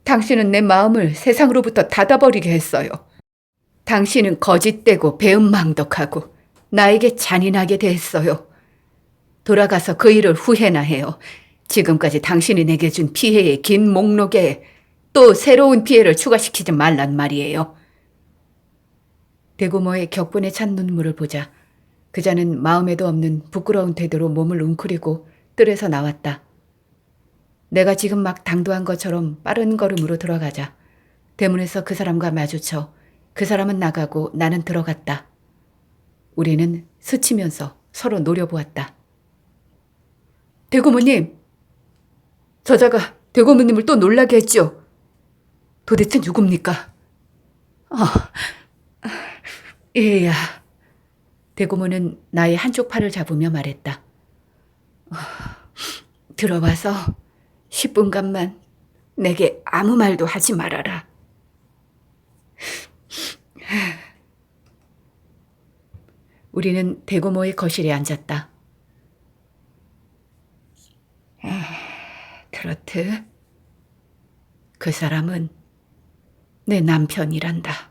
당신은 내 마음을 세상으로부터 닫아버리게 했어요. 당신은 거짓되고 배은망덕하고 나에게 잔인하게 대했어요. 돌아가서 그 일을 후회나 해요. 지금까지 당신이 내게 준 피해의 긴 목록에 또 새로운 피해를 추가시키지 말란 말이에요. 대고모의 격분에 찬 눈물을 보자 그자는 마음에도 없는 부끄러운 태도로 몸을 웅크리고 뜰에서 나왔다. 내가 지금 막 당도한 것처럼 빠른 걸음으로 들어가자 대문에서 그 사람과 마주쳐 그 사람은 나가고 나는 들어갔다. 우리는 스치면서 서로 노려보았다. 대고모님! 저자가 대고모님을 또 놀라게 했죠? 도대체 누굽니까? 얘야. 대고모는 나의 한쪽 팔을 잡으며 말했다. 들어와서 10분간만 내게 아무 말도 하지 말아라. 우리는 대고모의 거실에 앉았다. 트로트, 그 사람은 내 남편이란다.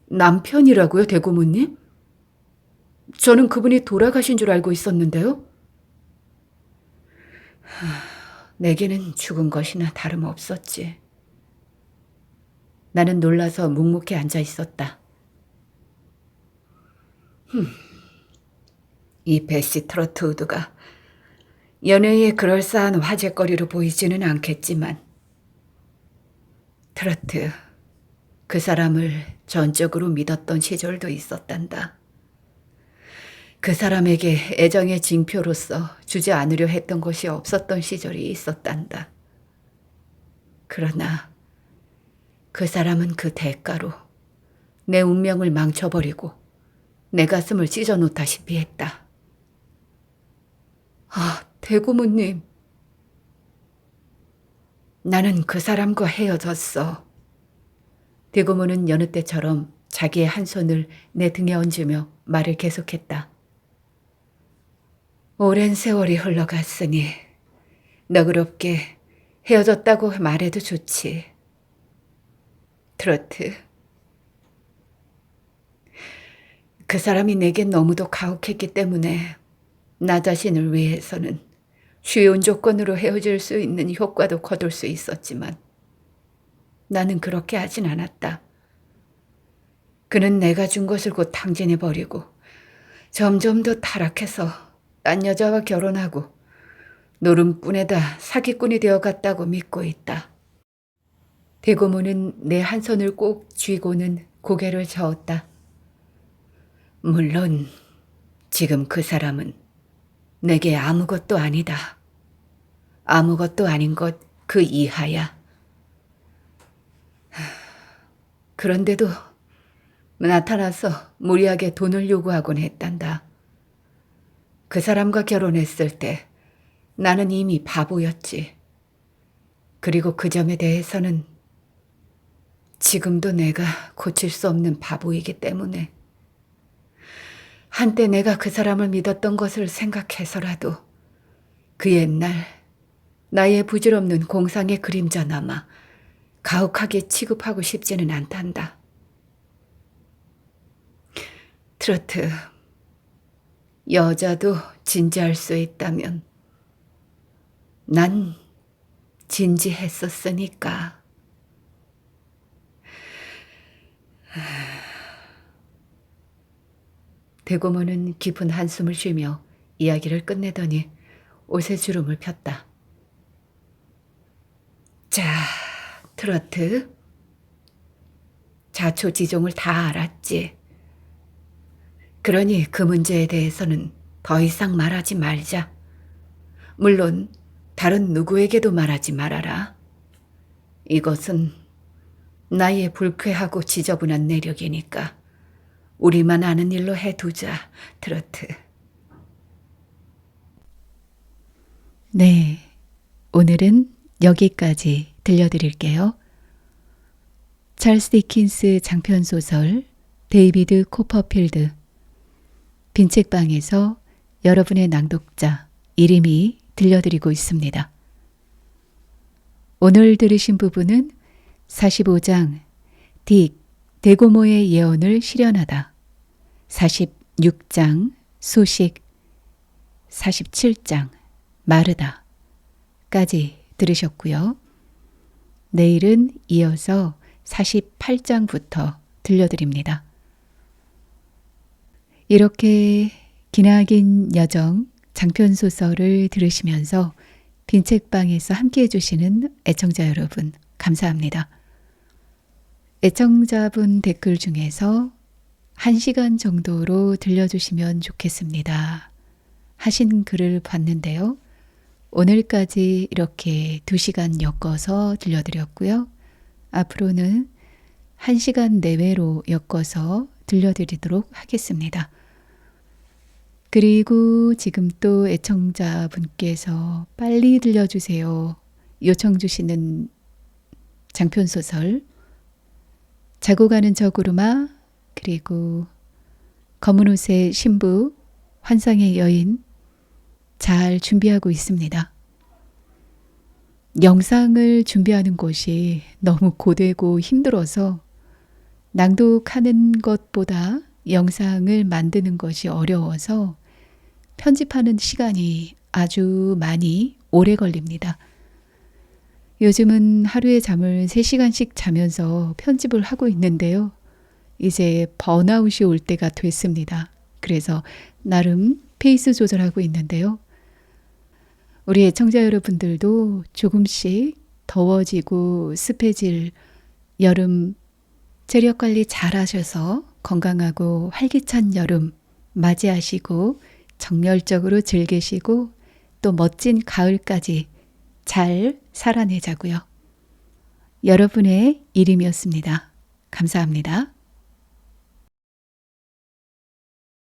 남편이라고요, 대고모님? 저는 그분이 돌아가신 줄 알고 있었는데요. 내게는 죽은 것이나 다름없었지. 나는 놀라서 묵묵히 앉아 있었다. 이 베시 트로트우드가 연애에 그럴싸한 화제거리로 보이지는 않겠지만 트로트, 그 사람을 전적으로 믿었던 시절도 있었단다. 그 사람에게 애정의 징표로서 주지 않으려 했던 것이 없었던 시절이 있었단다. 그러나 그 사람은 그 대가로 내 운명을 망쳐버리고 내 가슴을 찢어놓다시피 했다. 대고모님. 나는 그 사람과 헤어졌어. 대고모는 여느 때처럼 자기의 한 손을 내 등에 얹으며 말을 계속했다. 오랜 세월이 흘러갔으니 너그럽게 헤어졌다고 말해도 좋지. 트로트, 그 사람이 내게 너무도 가혹했기 때문에 나 자신을 위해서는 쉬운 조건으로 헤어질 수 있는 효과도 거둘 수 있었지만 나는 그렇게 하진 않았다. 그는 내가 준 것을 곧 탕진해버리고 점점 더 타락해서 딴 여자와 결혼하고 노름꾼에다 사기꾼이 되어갔다고 믿고 있다. 대고모는 내 한 손을 꼭 쥐고는 고개를 저었다. 물론 지금 그 사람은 내게 아무것도 아니다. 아무것도 아닌 것 그 이하야. 그런데도 나타나서 무리하게 돈을 요구하곤 했단다. 그 사람과 결혼했을 때 나는 이미 바보였지. 그리고 그 점에 대해서는 지금도 내가 고칠 수 없는 바보이기 때문에 한때 내가 그 사람을 믿었던 것을 생각해서라도 그 옛날 나의 부질없는 공상의 그림자 남아 가혹하게 취급하고 싶지는 않단다. 트로트, 여자도 진지할 수 있다면 난 진지했었으니까. 대고모는 깊은 한숨을 쉬며 이야기를 끝내더니 옷에 주름을 폈다. 자, 트로트. 자초지종을 다 알았지. 그러니 그 문제에 대해서는 더 이상 말하지 말자. 물론 다른 누구에게도 말하지 말아라. 이것은 나의 불쾌하고 지저분한 내력이니까 우리만 아는 일로 해두자, 트로트. 네, 오늘은 여기까지 들려드릴게요. 찰스 디킨스 장편소설 데이비드 코퍼필드 빈책방에서 여러분의 낭독자 이름이 들려드리고 있습니다. 오늘 들으신 부분은 45장 딕, 대고모의 예언을 실현하다, 46장 소식, 47장 마르다 까지 들으셨고요. 내일은 이어서 48장부터 들려드립니다. 이렇게 기나긴 여정 장편소설을 들으시면서 빈책방에서 함께해 주시는 애청자 여러분 감사합니다. 애청자분 댓글 중에서 1시간 정도로 들려주시면 좋겠습니다 하신 글을 봤는데요. 오늘까지 이렇게 2시간 엮어서 들려드렸고요. 앞으로는 1시간 내외로 엮어서 들려드리도록 하겠습니다. 그리고 지금 또 애청자분께서 빨리 들려주세요 요청 주시는 장편소설 자고 가는 저 구름아, 그리고 검은 옷의 신부, 환상의 여인 잘 준비하고 있습니다. 영상을 준비하는 것이 너무 고되고 힘들어서 낭독하는 것보다 영상을 만드는 것이 어려워서 편집하는 시간이 아주 많이 오래 걸립니다. 요즘은 하루에 잠을 3시간씩 자면서 편집을 하고 있는데요. 이제 번아웃이 올 때가 됐습니다. 그래서 나름 페이스 조절하고 있는데요. 우리 애청자 여러분들도 조금씩 더워지고 습해질 여름 체력 관리 잘 하셔서 건강하고 활기찬 여름 맞이하시고 정열적으로 즐기시고 또 멋진 가을까지 잘 살아내자고요. 여러분의 이름이었습니다. 감사합니다.